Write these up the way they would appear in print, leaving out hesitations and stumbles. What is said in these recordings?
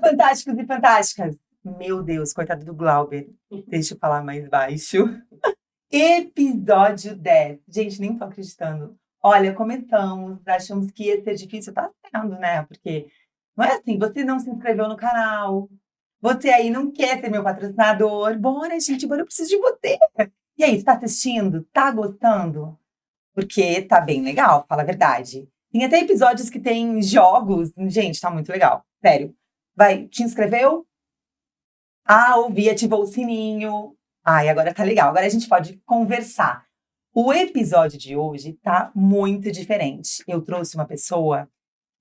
Fantásticos e fantásticas! Meu Deus, coitado do Glauber. Deixa eu falar mais baixo. Episódio 10. Gente, nem tô acreditando. Olha, começamos, achamos que ia ser difícil, tá sendo, né? Porque não é assim, você não se inscreveu no canal, você aí não quer ser meu patrocinador. Bora, gente, bora, eu preciso de você. E aí, tá assistindo? Tá gostando? Porque tá bem legal, fala a verdade. Tem até episódios que tem jogos. Gente, tá muito legal. Sério. Vai, te inscreveu? Ah, ouvi, ativou o sininho. Ai, agora tá legal. Agora a gente pode conversar. O episódio de hoje tá muito diferente. Eu trouxe uma pessoa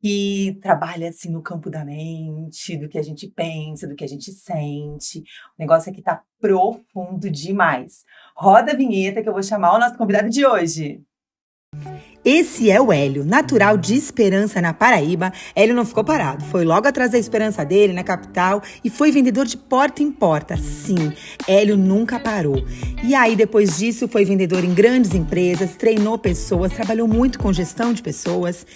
que trabalha assim no campo da mente, do que a gente pensa, do que a gente sente. O negócio aqui tá profundo demais. Roda a vinheta que eu vou chamar o nosso convidado de hoje. Esse é o Hélio, natural de Esperança, na Paraíba. Hélio não ficou parado, foi logo atrás da esperança dele, na capital, e foi vendedor de porta em porta. Sim, Hélio nunca parou. E aí, depois disso, foi vendedor em grandes empresas, treinou pessoas, trabalhou muito com gestão de pessoas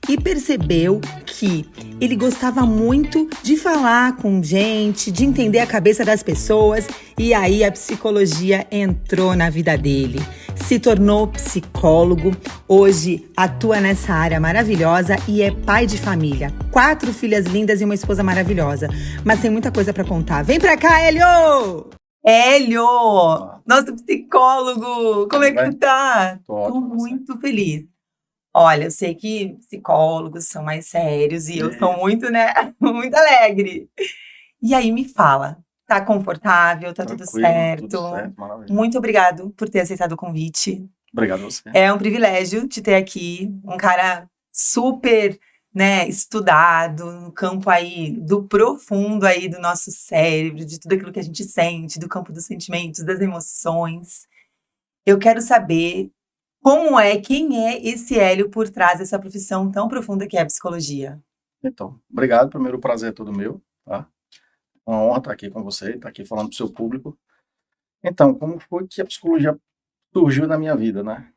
e percebeu que ele gostava muito de falar com gente, de entender a cabeça das pessoas, e aí a psicologia entrou na vida dele. Se tornou psicólogo, hoje atua nessa área maravilhosa e é pai de família. 4 filhas lindas e uma esposa maravilhosa. Mas tem muita coisa pra contar. Vem pra cá, Hélio! Hélio! Nosso psicólogo! Como é que tu tá? Tô muito feliz. Olha, eu sei que psicólogos são mais sérios e eu sou muito, né, muito alegre. E aí, me fala, tá confortável, tá tudo certo? Tudo certo, maravilha. Muito obrigado por ter aceitado o convite. Obrigado a você. É um privilégio te ter aqui, um cara super, né, estudado, no campo aí do profundo aí do nosso cérebro, de tudo aquilo que a gente sente, do campo dos sentimentos, das emoções. Eu quero saber quem é esse Hélio por trás dessa profissão tão profunda que é a psicologia. Então, obrigado. Primeiro, o prazer é todo meu, tá? Uma honra estar aqui com você, estar aqui falando para o seu público. Então, como foi que a psicologia surgiu na minha vida, né?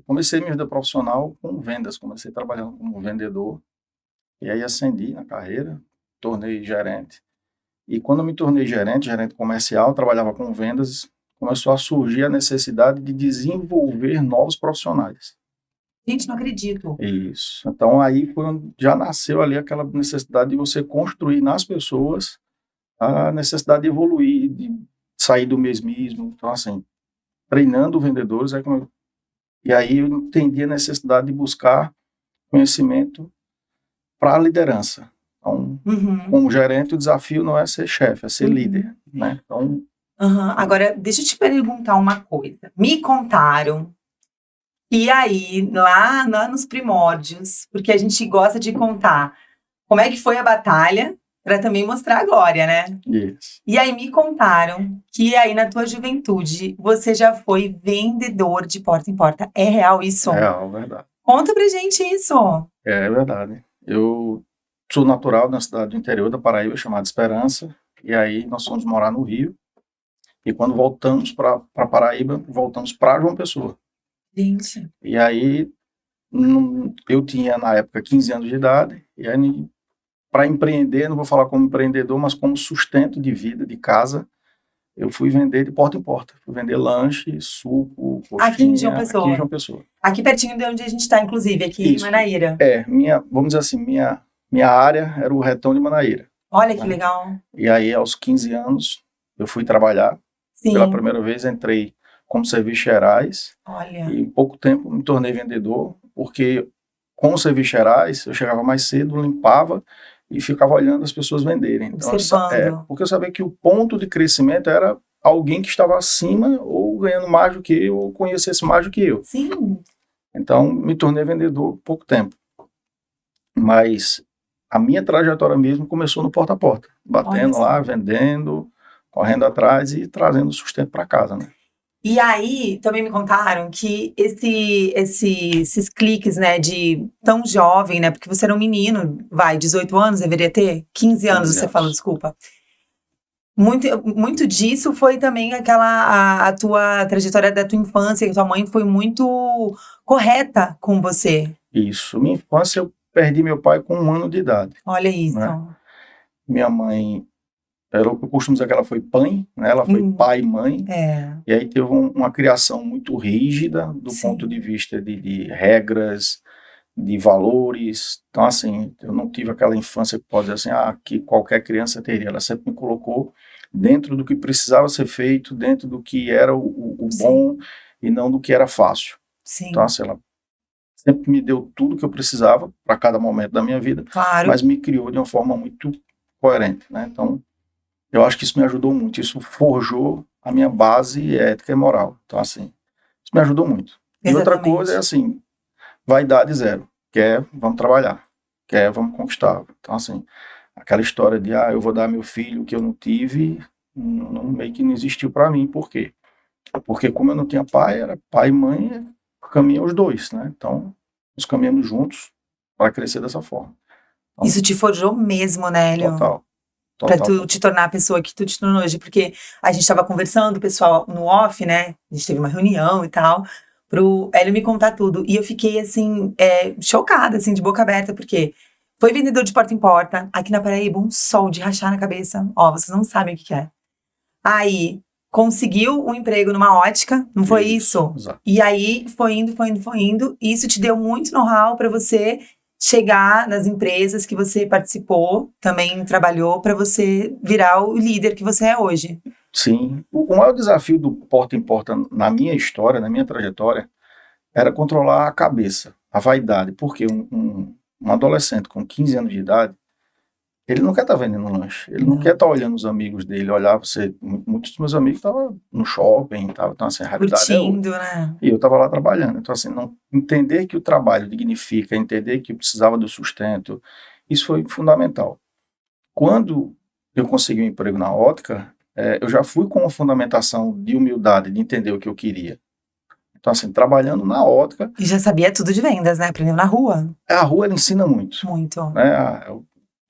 Comecei minha vida profissional com vendas, comecei trabalhando como vendedor, e aí ascendi na carreira, tornei gerente. E quando eu me tornei gerente comercial, trabalhava com vendas, começou a surgir a necessidade de desenvolver novos profissionais. Gente, não acredito. Isso. Então, aí foi onde já nasceu ali aquela necessidade de você construir nas pessoas a necessidade de evoluir, de sair do mesmismo. Então, assim, treinando vendedores, e aí eu entendi a necessidade de buscar conhecimento para a liderança. Então, como gerente, o desafio não é ser chefe, é ser líder, né? Então, Agora, deixa eu te perguntar uma coisa. Me contaram que aí, lá nos primórdios, porque a gente gosta de contar como é que foi a batalha, para também mostrar a glória, né? Isso. E aí me contaram que aí na tua juventude você já foi vendedor de porta em porta. É real isso? É real, verdade. Conta pra gente isso. É verdade. Eu sou natural da cidade do interior da Paraíba, chamada Esperança, e aí nós fomos morar no Rio. E quando voltamos para Paraíba, voltamos para João Pessoa. Gente. E aí eu tinha na época 15 anos de idade, e aí para empreender, não vou falar como empreendedor, mas como sustento de vida, de casa, eu fui vender de porta em porta. Fui vender lanche, suco, coxinha. Aqui em João Pessoa. Aqui em João Pessoa. Aqui pertinho de onde a gente está, inclusive, aqui Isso. em Manaíra. Vamos dizer assim, minha área era o retão de Manaíra. Olha que legal. E aí, aos 15 anos, eu fui trabalhar. Sim. Pela primeira vez, entrei como serviços gerais. Olha. E em pouco tempo me tornei vendedor, porque com os serviços gerais, eu chegava mais cedo, limpava e ficava olhando as pessoas venderem. Então, porque eu sabia que o ponto de crescimento era alguém que estava acima ou ganhando mais do que eu, ou conhecesse mais do que eu. Sim. Então, me tornei vendedor há pouco tempo. Mas a minha trajetória mesmo começou no porta a porta, batendo lá, vendendo, correndo atrás e trazendo sustento para casa, né? E aí, também me contaram que esses cliques, né, de tão jovem, né, porque você era um menino, 18 anos deveria ter? 15 anos, você falou, desculpa. Muito disso foi também a tua trajetória da tua infância, que tua mãe foi muito correta com você. Isso. Minha infância, eu perdi meu pai com 1 ano de idade. Olha isso. Né? Minha mãe, eu costumo dizer que ela foi pai, né? Ela foi pai e mãe, e aí teve uma criação muito rígida do ponto de vista de regras, de valores. Então, assim, eu não tive aquela infância que pode dizer assim, que qualquer criança teria. Ela sempre me colocou dentro do que precisava ser feito, dentro do que era o bom e não do que era fácil. Sim. Então, assim, ela sempre me deu tudo que eu precisava para cada momento da minha vida, Claro. mas me criou de uma forma muito coerente, né? Então, eu acho que isso me ajudou muito. Isso forjou a minha base ética e moral. Então, assim, isso me ajudou muito. E outra coisa é assim, vaidade zero. Quer, vamos trabalhar. Quer, vamos conquistar. Então, assim, aquela história de, eu vou dar meu filho o que eu não tive, meio que não existiu para mim. Por quê? Porque como eu não tinha pai, era pai e mãe, caminham os dois, né? Então, nós caminhamos juntos para crescer dessa forma. Então, isso te forjou mesmo, né, Hélio? Total. Pra tu te tornar a pessoa que tu te tornou hoje. Porque a gente tava conversando, o pessoal no off, né? A gente teve uma reunião e tal, pro Hélio me contar tudo. E eu fiquei, assim, chocada, assim, de boca aberta, porque foi vendedor de porta em porta. Aqui na Paraíba, um sol de rachar na cabeça. Ó, vocês não sabem o que é. Aí, conseguiu um emprego numa ótica, não foi isso? Exato. E aí, foi indo. E isso te deu muito know-how pra você chegar nas empresas que você participou, também trabalhou, para você virar o líder que você é hoje. Sim. O maior desafio do porta em porta na minha história, na minha trajetória, era controlar a cabeça, a vaidade. Porque um adolescente com 15 anos de idade, ele não quer estar vendendo lanche, ele não quer estar olhando os amigos dele, olhar você. Muitos dos meus amigos estavam no shopping, então assim, a realidade curtindo, né? E eu estava lá trabalhando. Então, assim, não, entender que o trabalho dignifica, entender que eu precisava do sustento, isso foi fundamental. Quando eu consegui um emprego na ótica, eu já fui com uma fundamentação de humildade, de entender o que eu queria. Então, assim, trabalhando na ótica... E já sabia tudo de vendas, né? Aprendeu na rua. A rua, ela ensina muito. Muito. Né?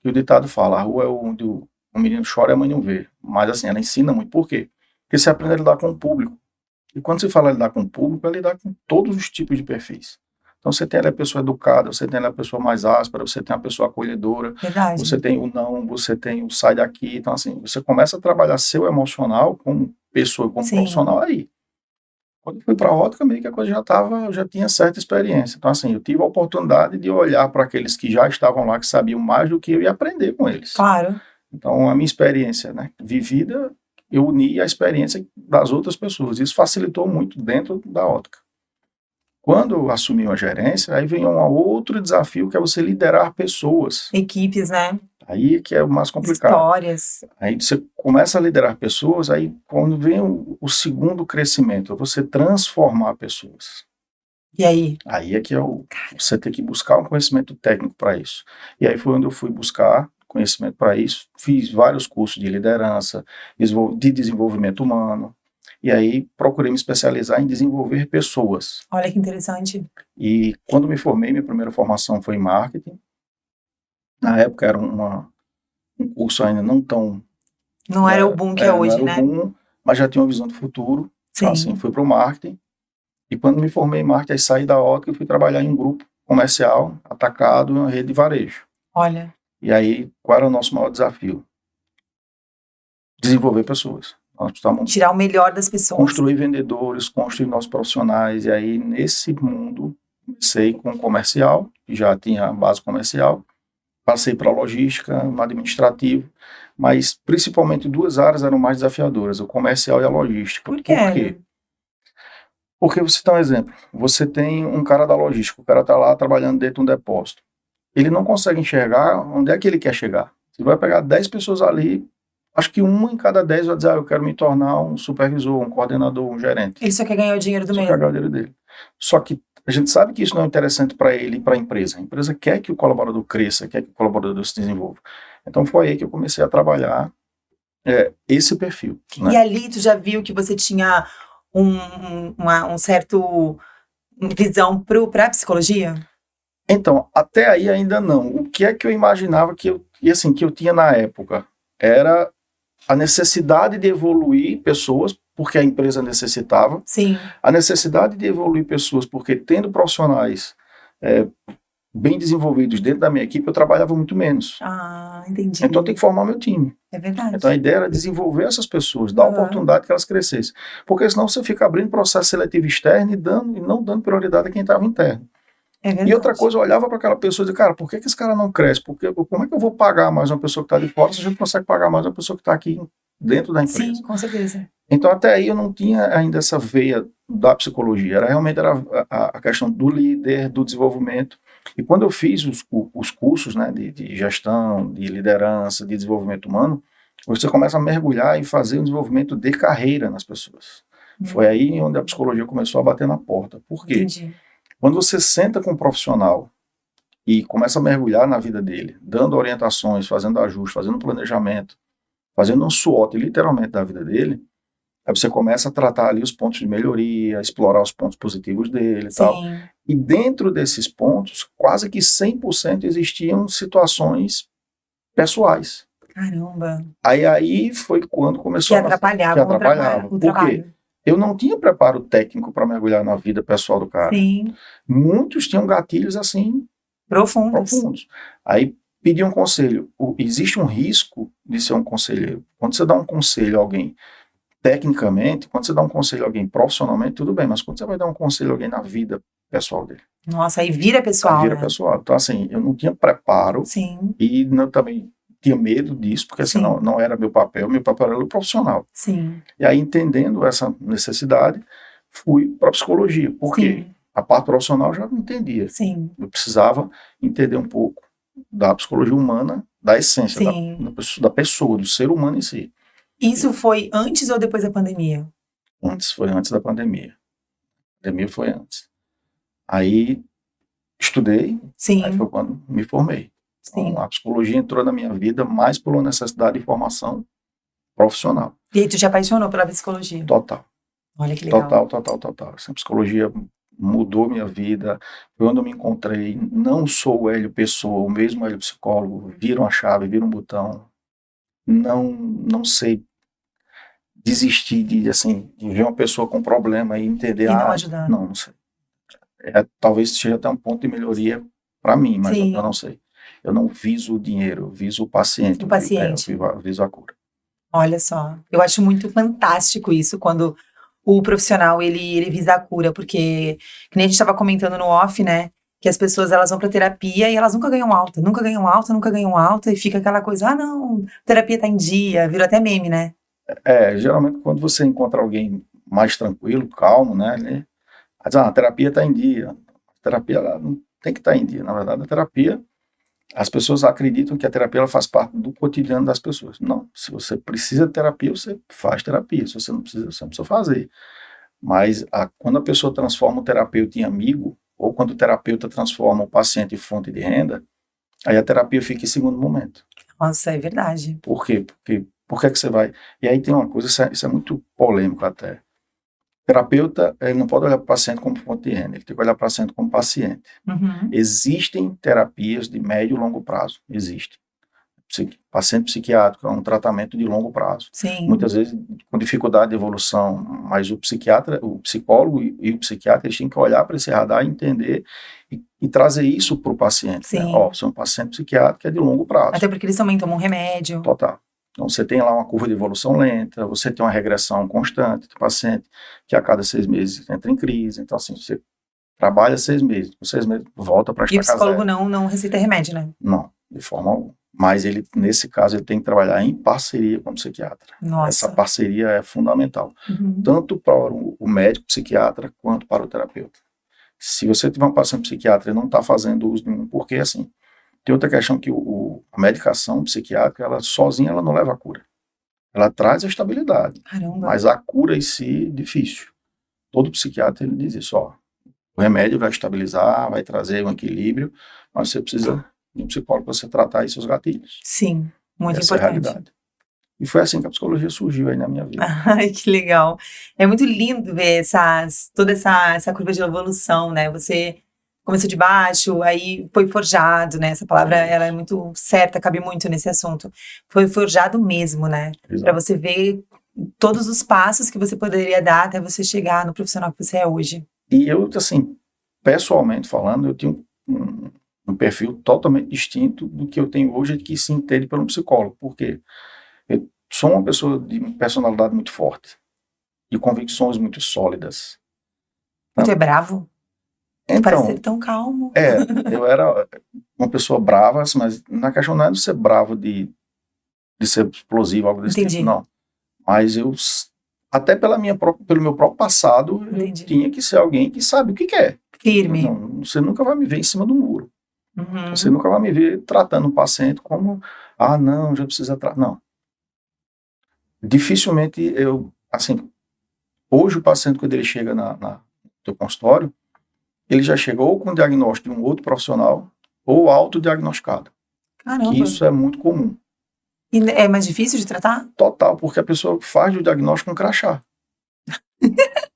O ditado fala, a rua é onde o menino chora e a mãe não vê. Mas, assim, ela ensina muito. Por quê? Porque você aprende a lidar com o público. E quando você fala lidar com o público, é lidar com todos os tipos de perfis. Então, você tem ali a pessoa educada, você tem ali a pessoa mais áspera, você tem a pessoa acolhedora, Verdade. Você tem o não, você tem o sai daqui. Então, assim, você começa a trabalhar seu emocional como pessoa, como profissional aí. Quando eu fui para a ótica, meio que a coisa já tinha certa experiência. Então, assim, eu tive a oportunidade de olhar para aqueles que já estavam lá, que sabiam mais do que eu, e aprender com eles. Claro. Então, a minha experiência, né, vivida, eu uni a experiência das outras pessoas. Isso facilitou muito dentro da ótica. Quando eu assumi uma gerência, aí vem um outro desafio, que é você liderar pessoas. Equipes, né? Aí que é o mais complicado. Histórias. Aí você começa a liderar pessoas, aí quando vem o segundo crescimento, é você transformar pessoas. E aí? Aí é que você tem que buscar um conhecimento técnico para isso. E aí foi onde eu fui buscar conhecimento para isso, fiz vários cursos de liderança, de desenvolvimento humano, e aí procurei me especializar em desenvolver pessoas. Olha que interessante. E quando me formei, minha primeira formação foi em marketing. Na época era um curso ainda não tão... Não era o boom que é hoje, né? Não era o boom, mas já tinha uma visão do futuro. Então, assim, fui para o marketing. E quando me formei em marketing, aí saí da ótica e fui trabalhar em um grupo comercial, atacado, em uma rede de varejo. Olha. E aí, qual era o nosso maior desafio? Desenvolver pessoas. Nós precisamos tirar o melhor das pessoas. Construir vendedores, construir nossos profissionais. E aí, nesse mundo, comecei com comercial, que já tinha base comercial. Passei para logística, no administrativo. Mas, principalmente, duas áreas eram mais desafiadoras, o comercial e a logística. Por quê? Por quê? Porque você dá um exemplo. Você tem um cara da logística, o cara está lá trabalhando dentro de um depósito. Ele não consegue enxergar onde é que ele quer chegar. Você vai pegar 10 pessoas ali, acho que uma em cada 10 vai dizer, eu quero me tornar um supervisor, um coordenador, um gerente. Ele só quer ganhar o dinheiro do mês. Só quer ganhar o dinheiro dele. Só que a gente sabe que isso não é interessante para ele e para a empresa. A empresa quer que o colaborador cresça, quer que o colaborador se desenvolva. Então foi aí que eu comecei a trabalhar esse perfil. Né? E ali tu já viu que você tinha um certo visão para a psicologia? Então, até aí ainda não. O que é que eu imaginava que eu tinha na época? Era a necessidade de evoluir pessoas, porque a empresa necessitava. Sim. A necessidade de evoluir pessoas, porque tendo profissionais bem desenvolvidos dentro da minha equipe, eu trabalhava muito menos. Ah, entendi. Então, eu tenho que formar meu time. É verdade. Então, a ideia era desenvolver essas pessoas, dar oportunidade que elas crescessem. Porque senão você fica abrindo processo seletivo externo e não dando prioridade a quem estava interno. É verdade. E outra coisa, eu olhava para aquela pessoa e dizia, cara, por que esse cara não cresce? Como é que eu vou pagar mais uma pessoa que está de fora se a gente consegue pagar mais uma pessoa que está aqui dentro da empresa? Sim, com certeza. Então, até aí eu não tinha ainda essa veia da psicologia. Realmente era a questão do líder, do desenvolvimento. E quando eu fiz os cursos, né, de gestão, de liderança, de desenvolvimento humano, você começa a mergulhar e fazer um desenvolvimento de carreira nas pessoas. Foi aí onde a psicologia começou a bater na porta. Por quê? Entendi. Quando você senta com um profissional e começa a mergulhar na vida dele, dando orientações, fazendo ajustes, fazendo planejamento, fazendo um SWOT literalmente da vida dele, aí você começa a tratar ali os pontos de melhoria, explorar os pontos positivos dele e tal. E dentro desses pontos, quase que 100% existiam situações pessoais. Caramba. Aí foi quando começou que atrapalhava o trabalho. Por quê? Eu não tinha preparo técnico para mergulhar na vida pessoal do cara. Sim. Muitos tinham gatilhos assim profundos. Aí pediam um conselho. Existe um risco de ser um conselheiro. Quando você dá um conselho a alguém tecnicamente, quando você dá um conselho a alguém profissionalmente, tudo bem, mas quando você vai dar um conselho a alguém na vida pessoal dele? Nossa, aí vira pessoal, Aí vira pessoal. Então, assim, eu não tinha preparo. Sim. E também tinha medo disso, porque assim, não era meu papel era o profissional. Sim. E aí, entendendo essa necessidade, fui para a psicologia. Por quê? A parte profissional eu já não entendia. Sim. Eu precisava entender um pouco da psicologia humana, da essência da pessoa, do ser humano em si. Isso foi antes ou depois da pandemia? Foi antes da pandemia. A pandemia foi antes. Aí estudei, aí foi quando me formei. Então, a psicologia entrou na minha vida mais por uma necessidade de formação profissional. E aí tu te apaixonou pela psicologia? Total. Olha que legal. Total. Essa psicologia mudou minha vida. Foi onde eu me encontrei. Não sou o Hélio Pessoa, o mesmo Hélio psicólogo. Vira uma chave, vira um botão. Não sei desistir de ver uma pessoa com problema e entender. E não ajudar. Não sei. Talvez seja até um ponto de melhoria para mim, mas eu não sei. Eu não viso o dinheiro, eu viso o paciente. Eu viso a cura. Olha só, eu acho muito fantástico isso, quando o profissional, ele visa a cura, porque, que nem a gente estava comentando no off, né, que as pessoas, elas vão pra terapia e elas nunca ganham alta, e fica aquela coisa, não, terapia tá em dia, virou até meme, né? Geralmente quando você encontra alguém mais tranquilo, calmo, né, a terapia tá em dia. A terapia, ela não tem que estar em dia, na verdade, a terapia, as pessoas acreditam que a terapia ela faz parte do cotidiano das pessoas. Não, se você precisa de terapia, você faz terapia. Se você não precisa, você não precisa fazer. Mas quando a pessoa transforma o terapeuta em amigo, ou quando o terapeuta transforma o paciente em fonte de renda, aí a terapia fica em segundo momento. Nossa, é verdade. Por quê? Por que você vai... E aí tem uma coisa, isso é muito polêmico até. O terapeuta, ele não pode olhar para o paciente como fonte de renda, ele tem que olhar para o paciente como paciente. Existem terapias de médio e longo prazo, existem. Paciente psiquiátrico é um tratamento de longo prazo. Sim. Muitas vezes com dificuldade de evolução, mas o psicólogo e o psiquiatra, eles têm que olhar para esse radar e entender e trazer isso para o paciente. Sim. Né? Você é um paciente psiquiátrico que é de longo prazo. Até porque eles também tomam remédio. Total. Então, você tem lá uma curva de evolução lenta, você tem uma regressão constante do paciente, que a cada 6 meses entra em crise. Então, assim, você trabalha 6 meses, com 6 meses volta para estacar zero. E o psicólogo não receita remédio, né? Não, de forma alguma. Mas ele, nesse caso, ele tem que trabalhar em parceria com o psiquiatra. Nossa. Essa parceria é fundamental, tanto para o médico psiquiatra quanto para o terapeuta. Se você tiver um paciente psiquiatra e não está fazendo uso nenhum, porque assim, tem outra questão que a medicação psiquiátrica, ela sozinha ela não leva a cura. Ela traz a estabilidade. Caramba. Mas a cura em si, difícil. Todo psiquiatra ele diz isso, o remédio vai estabilizar, vai trazer um equilíbrio, mas você precisa de um psicólogo para você tratar aí seus gatilhos. Sim, muito Essa importante. É a realidade. E foi assim que a psicologia surgiu aí na minha vida. Ai, que legal. É muito lindo ver toda essa curva de evolução, né? Você começou de baixo, aí foi forjado, né? Essa palavra, ela é muito certa, cabe muito nesse assunto. Foi forjado mesmo, né? Para você ver todos os passos que você poderia dar até você chegar no profissional que você é hoje. E eu, assim, pessoalmente falando, eu tinha um perfil totalmente distinto do que eu tenho hoje, que se entende por um psicólogo. Por quê? Eu sou uma pessoa de personalidade muito forte, de convicções muito sólidas. E tu é bravo? Tu parece ser Então, tão calmo. eu era uma pessoa brava, assim, mas na questão não é de ser bravo, de ser explosivo, algo desse tipo, Entendi, não. Mas até pelo meu próprio passado, eu entendi. tinha que ser alguém que sabe o que quer. Firme. Não, você nunca vai me ver em cima do muro. Você Uhum. nunca vai me ver tratando um paciente como, não, já precisa tratar. Não. Dificilmente assim, hoje o paciente, quando ele chega no teu consultório, ele já chegou ou com o diagnóstico de um outro profissional ou autodiagnosticado, que Caramba. isso é muito comum. E é mais difícil de tratar? Total, porque a pessoa faz o diagnóstico com crachá.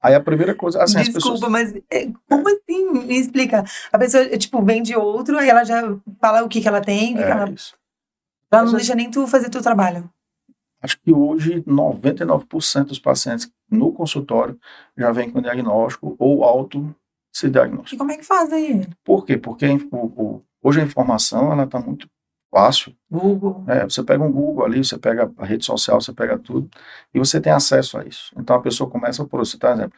Aí a primeira coisa, assim, as Desculpa, pessoas... mas como assim? Me explica. A pessoa, tipo, vem de outro, aí ela já fala o que que ela tem, o que que É ela... isso. Ela Mas não deixa nem tu fazer teu trabalho. acho que hoje 99% dos pacientes no consultório já vêm com diagnóstico ou auto se E diagnóstico. como é que faz aí? Por quê? Porque hoje a informação ela está muito fácil. Google. Você pega um Google ali, você pega a rede social, você pega tudo e você tem acesso a isso. Então a pessoa começa por citar, exemplo,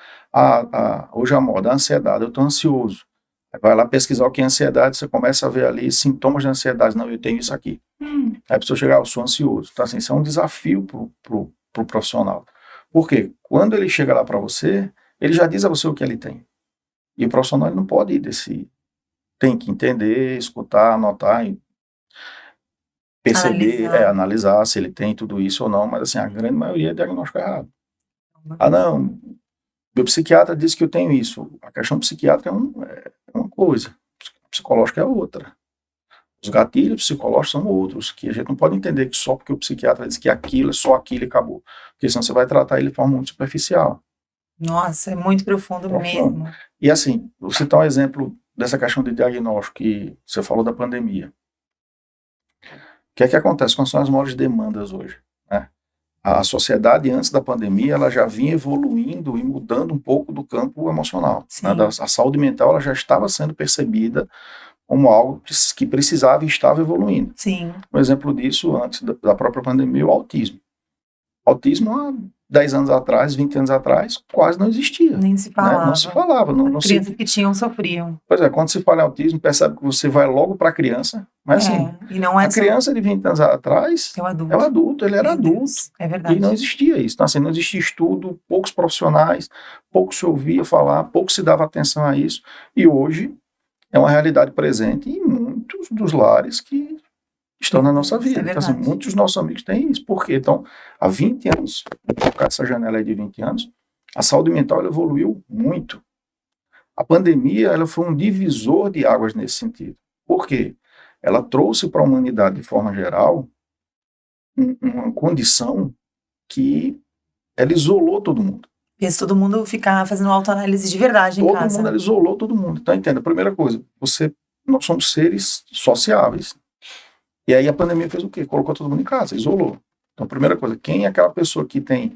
hoje a moda, a ansiedade, eu estou ansioso. Aí vai lá pesquisar o que é ansiedade, você começa a ver ali sintomas de ansiedade. Não, eu tenho isso aqui. Aí a pessoa chega, eu sou ansioso. Então, assim, isso é um desafio pro profissional. Por quê? Quando ele chega lá para você, ele já diz a você o que ele tem. E o profissional ele não pode ir desse... Tem que entender, escutar, anotar, e perceber, Analisar. analisar se ele tem tudo isso ou não, mas assim, a grande maioria é diagnóstico errado. Não, meu psiquiatra disse que eu tenho isso. A questão psiquiátrica é uma coisa, psicológica é outra. Os gatilhos psicológicos são outros, que a gente não pode entender que só porque o psiquiatra diz que aquilo é só aquilo e acabou. Porque senão você vai tratar ele de forma muito superficial. Nossa, é muito profundo Profundo. mesmo. E assim, vou citar um exemplo dessa questão de diagnóstico que você falou da pandemia. O que é que acontece? Quais são as maiores demandas hoje? Né? A sociedade, antes da pandemia, ela já vinha evoluindo e mudando um pouco do campo emocional. Né? A saúde mental ela já estava sendo percebida como algo que precisava e estava evoluindo. Sim. Um exemplo disso, antes da própria pandemia, o autismo. Autismo, há 10 anos atrás, 20 anos atrás, quase não existia. Nem se falava. Né? Não se falava. As crianças que tinham sofriam. Pois é, quando se fala em autismo, percebe que você vai logo para a criança, mas assim, e não é a criança de 20 anos atrás é o adulto. é o adulto, ele era Meu adulto. Deus, é verdade. E não existia isso. Então, assim, não existia estudo, poucos profissionais, pouco se ouvia falar, pouco se dava atenção a isso. E hoje é uma realidade presente em muitos dos lares que estão na nossa vida. Então, assim, muitos dos nossos amigos têm isso. Por quê? Então, há 20 anos, vou colocar essa janela aí de 20 anos, a saúde mental ela evoluiu muito. A pandemia ela foi um divisor de águas nesse sentido. Por quê? Ela trouxe para a humanidade, de forma geral, uma condição que ela isolou todo mundo. Fez todo mundo ficar fazendo autoanálise de verdade em casa. Todo mundo, ela isolou todo mundo. Então, entenda, a primeira coisa, nós somos seres sociáveis. E aí a pandemia fez o quê? Colocou todo mundo em casa, isolou. Então, a primeira coisa, quem é aquela pessoa que tem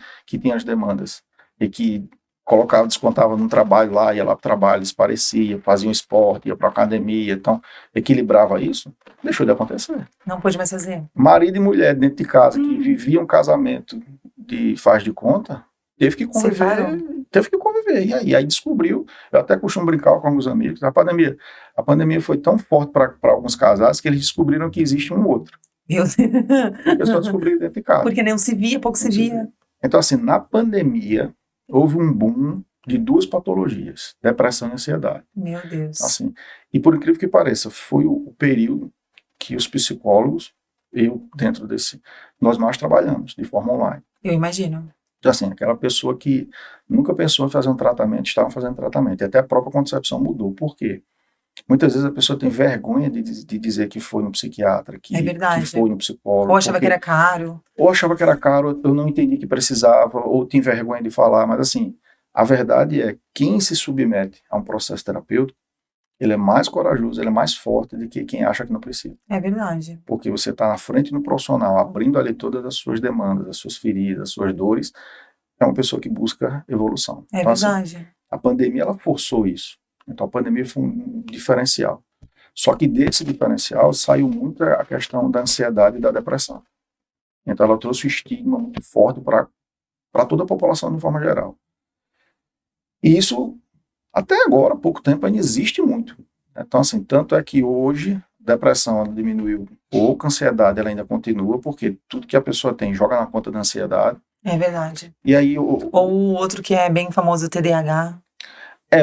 as demandas e que descontava num trabalho lá, ia lá para o trabalho, desaparecia, fazia um esporte, ia para a academia, então equilibrava isso, deixou de acontecer. Não pôde mais fazer. Marido e mulher dentro de casa que viviam um casamento de faz de conta, teve que conviver. E aí descobriu, eu até costumo brincar com alguns amigos, a pandemia foi tão forte para alguns casais que eles descobriram que existe um outro. Meu Deus. Porque só descobriram dentro de casa. Porque não se via, pouco se via. Então, assim, na pandemia, houve um boom de 2 patologias, depressão e ansiedade. Meu Deus. Assim, e por incrível que pareça, foi o período que os psicólogos, nós mais trabalhamos de forma online. Eu imagino. Então, assim, aquela pessoa que nunca pensou em fazer um tratamento, estava fazendo tratamento. E até a própria concepção mudou. Por quê? Muitas vezes a pessoa tem vergonha de dizer que foi no psiquiatra, que foi no psicólogo. Ou achava que era caro. Ou achava que era caro, eu não entendi que precisava, ou tinha vergonha de falar. Mas, assim, a verdade é, quem se submete a um processo terapêutico, ele é mais corajoso, ele é mais forte do que quem acha que não precisa. É verdade. Porque você está na frente do profissional, abrindo ali todas as suas demandas, as suas feridas, as suas dores, é uma pessoa que busca evolução. É então, verdade. assim, a pandemia, ela forçou isso. Então, a pandemia foi um diferencial. Só que desse diferencial saiu muito a questão da ansiedade e da depressão. Então ela trouxe um estigma muito forte para toda a população de forma geral. E isso, até agora, há pouco tempo, ainda existe muito. Então, assim, tanto é que hoje depressão ela diminuiu um pouco, a ansiedade ela ainda continua, porque tudo que a pessoa tem joga na conta da ansiedade. É verdade. E aí Ou o outro que é bem famoso, o TDAH.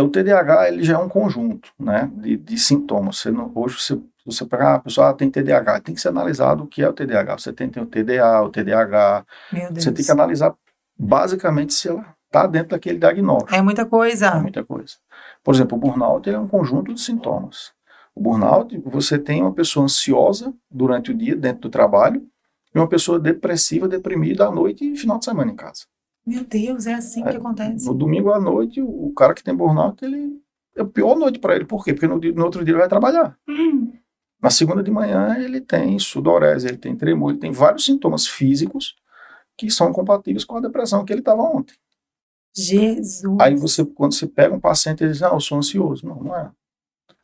o TDAH ele já é um conjunto, né, de sintomas. Hoje, se você pegar a pessoa tem TDAH, tem que ser analisado o que é o TDAH. Você tem o TDA, o TDAH. Meu Deus. Você tem que analisar basicamente se ela está dentro daquele diagnóstico. É muita coisa. É muita coisa. Por exemplo, o burnout ele é um conjunto de sintomas. O burnout, você tem uma pessoa ansiosa durante o dia, dentro do trabalho, e uma pessoa depressiva, deprimida à noite e final de semana em casa. Meu Deus, é assim que acontece. No domingo à noite, o cara que tem burnout, ele é a pior noite para ele. Por quê? Porque no outro dia ele vai trabalhar. Na segunda de manhã, ele tem sudorese, ele tem tremor, ele tem vários sintomas físicos que são compatíveis com a depressão que ele estava ontem. Jesus. Aí quando você pega um paciente, ele diz, eu sou ansioso. Não, não é.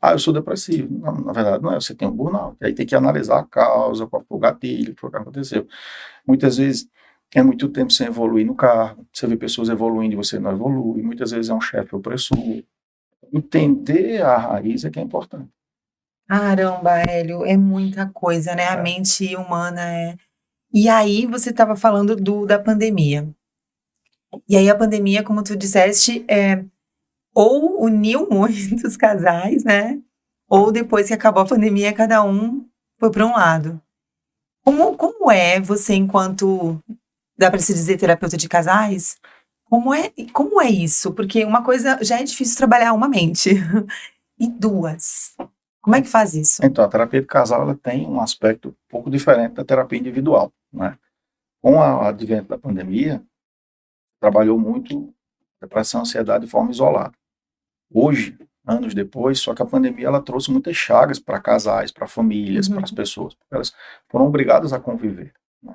Eu sou depressivo. Não, na verdade, não é. Você tem um burnout. Aí tem que analisar a causa, qual foi o gatilho, o que aconteceu. Muitas vezes é muito tempo sem evoluir no cargo. Você vê pessoas evoluindo e você não evolui. Muitas vezes é um chefe opressor. Entender a raiz é que é importante. Caramba, Hélio, é muita coisa, né? A mente humana é. E aí, você estava falando da pandemia. E aí, a pandemia, como tu disseste, ou uniu muitos casais, né? Ou depois que acabou a pandemia, cada um foi para um lado. Como é você, enquanto, dá para se dizer, terapeuta de casais? Como é isso? Porque uma coisa já é difícil trabalhar uma mente. E duas. Como é que faz isso? Então, a terapia de casal ela tem um aspecto um pouco diferente da terapia individual, né? Com o advento da pandemia, trabalhou muito depressão, ansiedade de forma isolada. Hoje, anos depois, só que a pandemia ela trouxe muitas chagas para casais, para famílias, para as pessoas, porque elas foram obrigadas a conviver. Né?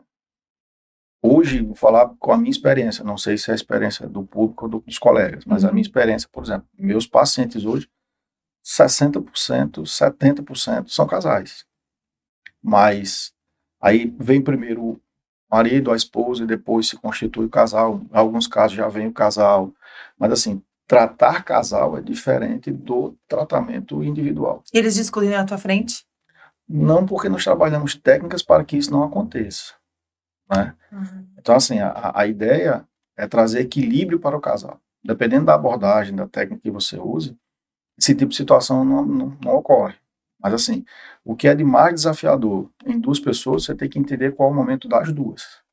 Hoje, vou falar com a minha experiência, não sei se é a experiência do público ou dos colegas, mas a minha experiência, por exemplo, meus pacientes hoje, 60%, 70% são casais. Mas aí vem primeiro o marido, a esposa, e depois se constitui o casal. Em alguns casos já vem o casal. Mas assim, tratar casal é diferente do tratamento individual. Eles discutem na tua frente? Não, porque nós trabalhamos técnicas para que isso não aconteça. Né? Então, assim, a ideia é trazer equilíbrio para o casal. Dependendo da abordagem, da técnica que você use, esse tipo de situação não ocorre. Mas, assim, o que é de mais desafiador em duas pessoas, você tem que entender qual é o momento das duas.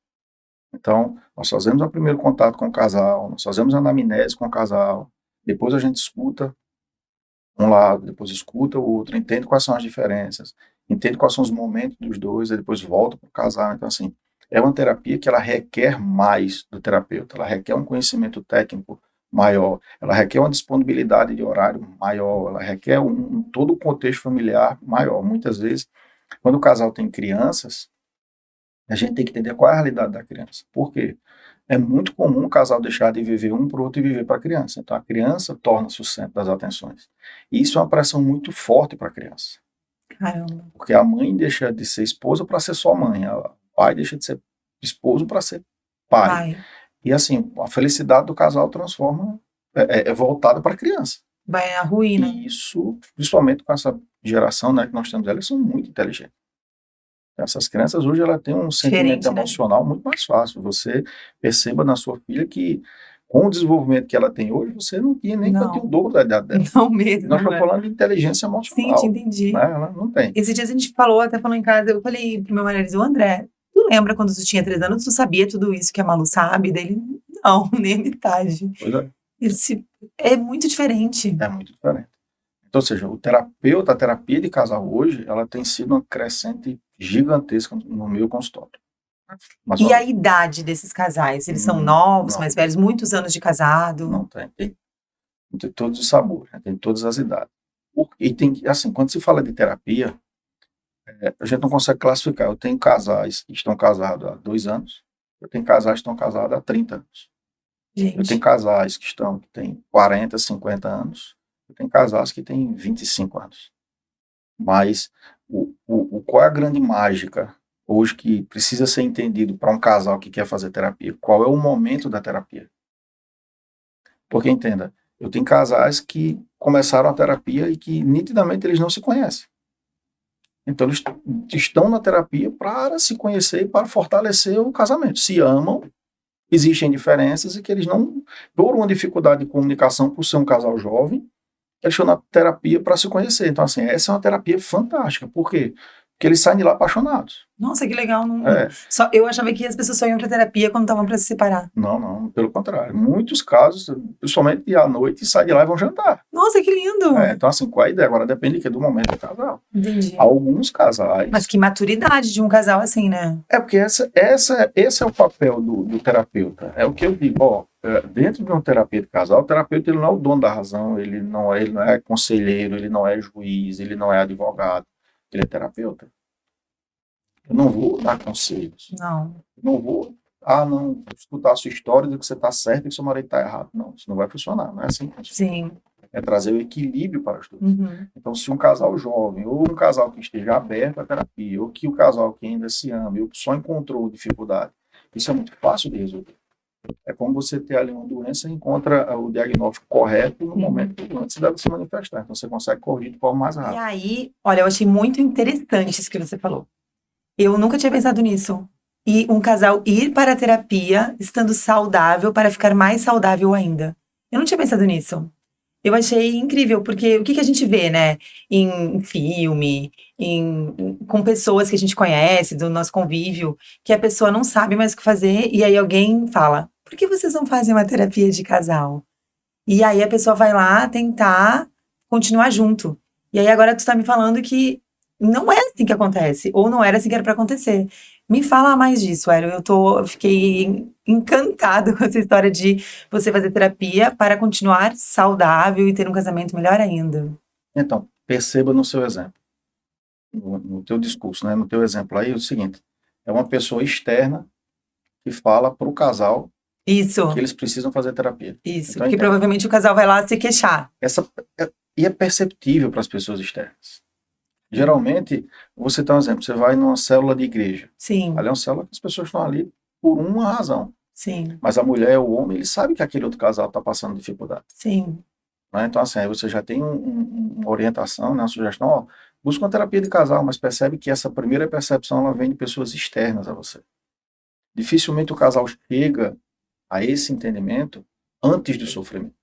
Então, nós fazemos o primeiro contato com o casal, nós fazemos a anamnese com o casal, depois a gente escuta um lado, depois escuta o outro, entende quais são as diferenças, entende quais são os momentos dos dois, e depois volta para o casal. Então, assim, é uma terapia que ela requer mais do terapeuta, ela requer um conhecimento técnico maior, ela requer uma disponibilidade de horário maior, ela requer todo o contexto familiar maior. Muitas vezes, quando o casal tem crianças, a gente tem que entender qual é a realidade da criança. Por quê? É muito comum o casal deixar de viver um para o outro e viver para a criança. Então, a criança torna-se o centro das atenções. E isso é uma pressão muito forte para a criança. Caramba. Porque a mãe deixa de ser esposa para ser só mãe. O pai deixa de ser esposo para ser pai. E assim, a felicidade do casal transforma, é voltada para a criança. Vai à ruína. E isso, principalmente com essa geração, né, que nós temos, elas são muito inteligentes. Essas crianças hoje ela têm um sentimento emocional muito mais fácil. Você perceba na sua filha que com o desenvolvimento que ela tem hoje, você não tinha nem quanto o dobro da idade dela. Não mesmo. Nós estamos falando de inteligência emocional. Sim, te entendi. Né? Ela não tem. Esses dias a gente até falou em casa, eu falei pro meu marido, André, tu lembra quando tu tinha 3 anos, tu sabia tudo isso que a Malu sabe? Dele, não, nem a metade. Pois é. É muito diferente. É muito diferente. Então, ou seja, a terapia de casal hoje, ela tem sido uma crescente gigantesca no meu consultório. Mas, e a idade desses casais? Eles são novos, mais velhos, muitos anos de casado? Não tem. Tem todos os sabores, né? Tem todas as idades. E tem, assim, quando se fala de terapia, a gente não consegue classificar. Eu tenho casais que estão casados há 2 anos, eu tenho casais que estão casados há 30 anos. Gente. Eu tenho casais que têm 40, 50 anos, eu tenho casais que têm 25 anos. Mas qual é a grande mágica hoje que precisa ser entendido para um casal que quer fazer terapia? Qual é o momento da terapia? Porque, entenda, eu tenho casais que começaram a terapia e que nitidamente eles não se conhecem. Então, eles estão na terapia para se conhecer e para fortalecer o casamento. Se amam, existem diferenças e que eles não, por uma dificuldade de comunicação, por ser um casal jovem, eles estão na terapia para se conhecer. Então, assim, essa é uma terapia fantástica. Por quê? Porque eles saem de lá apaixonados. Nossa, que legal. Não... É, Só, eu achava que as pessoas só iam pra terapia quando estavam pra se separar. não, pelo contrário. Muitos casos, principalmente à noite, saem de lá e vão jantar. Nossa, que lindo. Então, assim, qual é a ideia? Agora depende do momento do casal. Entendi. Alguns casais. Mas que maturidade de um casal assim, né? É porque esse é o papel do terapeuta. É o que eu digo, ó, dentro de uma terapia de casal, o terapeuta ele não é o dono da razão, ele não é conselheiro, ele não é juiz, ele não é advogado, ele é terapeuta. Eu não vou dar conselhos. Não. Eu não vou, não, escutar a sua história de que você está certo e que seu marido está errado. Não, isso não vai funcionar, não é assim que funciona. Sim. É trazer o equilíbrio para os dois. Uhum. Então, se um casal jovem, ou um casal que esteja aberto à terapia, ou que o casal que ainda se ama, ou que só encontrou dificuldade, isso é muito fácil de resolver. É como você ter ali uma doença e encontra o diagnóstico correto no momento antes dela se manifestar. Então, você consegue corrigir de forma mais E rápida. aí, olha, eu achei muito interessante isso que você falou. Eu nunca tinha pensado nisso. E um casal ir para a terapia estando saudável para ficar mais saudável ainda. Eu não tinha pensado nisso. Eu achei incrível, porque o que a gente vê, né, em filme, com pessoas que a gente conhece, do nosso convívio, que a pessoa não sabe mais o que fazer, e aí alguém fala: por que vocês não fazem uma terapia de casal? E aí a pessoa vai lá tentar continuar junto. E aí agora tu tá me falando que não é assim que acontece, ou não era assim que era pra acontecer. Me fala mais disso, Aero. Eu fiquei encantada com essa história de você fazer terapia para continuar saudável e ter um casamento melhor ainda. Então, perceba no seu exemplo, no teu discurso, né, no teu exemplo aí, é o seguinte, é uma pessoa externa que fala para o casal Isso, que eles precisam fazer terapia. isso. Então, Porque entenda, provavelmente o casal vai lá se queixar. e é perceptível para as pessoas externas. Geralmente, você tem um exemplo, você vai numa célula de igreja. Sim, Ali é uma célula que as pessoas estão ali por uma razão. sim, Mas a mulher, o homem, ele sabe que aquele outro casal está passando dificuldade. sim. Né? Então, assim, aí você já tem uma orientação, né, uma sugestão, ó, busca uma terapia de casal, mas percebe que essa primeira percepção ela vem de pessoas externas a você. Dificilmente o casal chega a esse entendimento antes do sofrimento.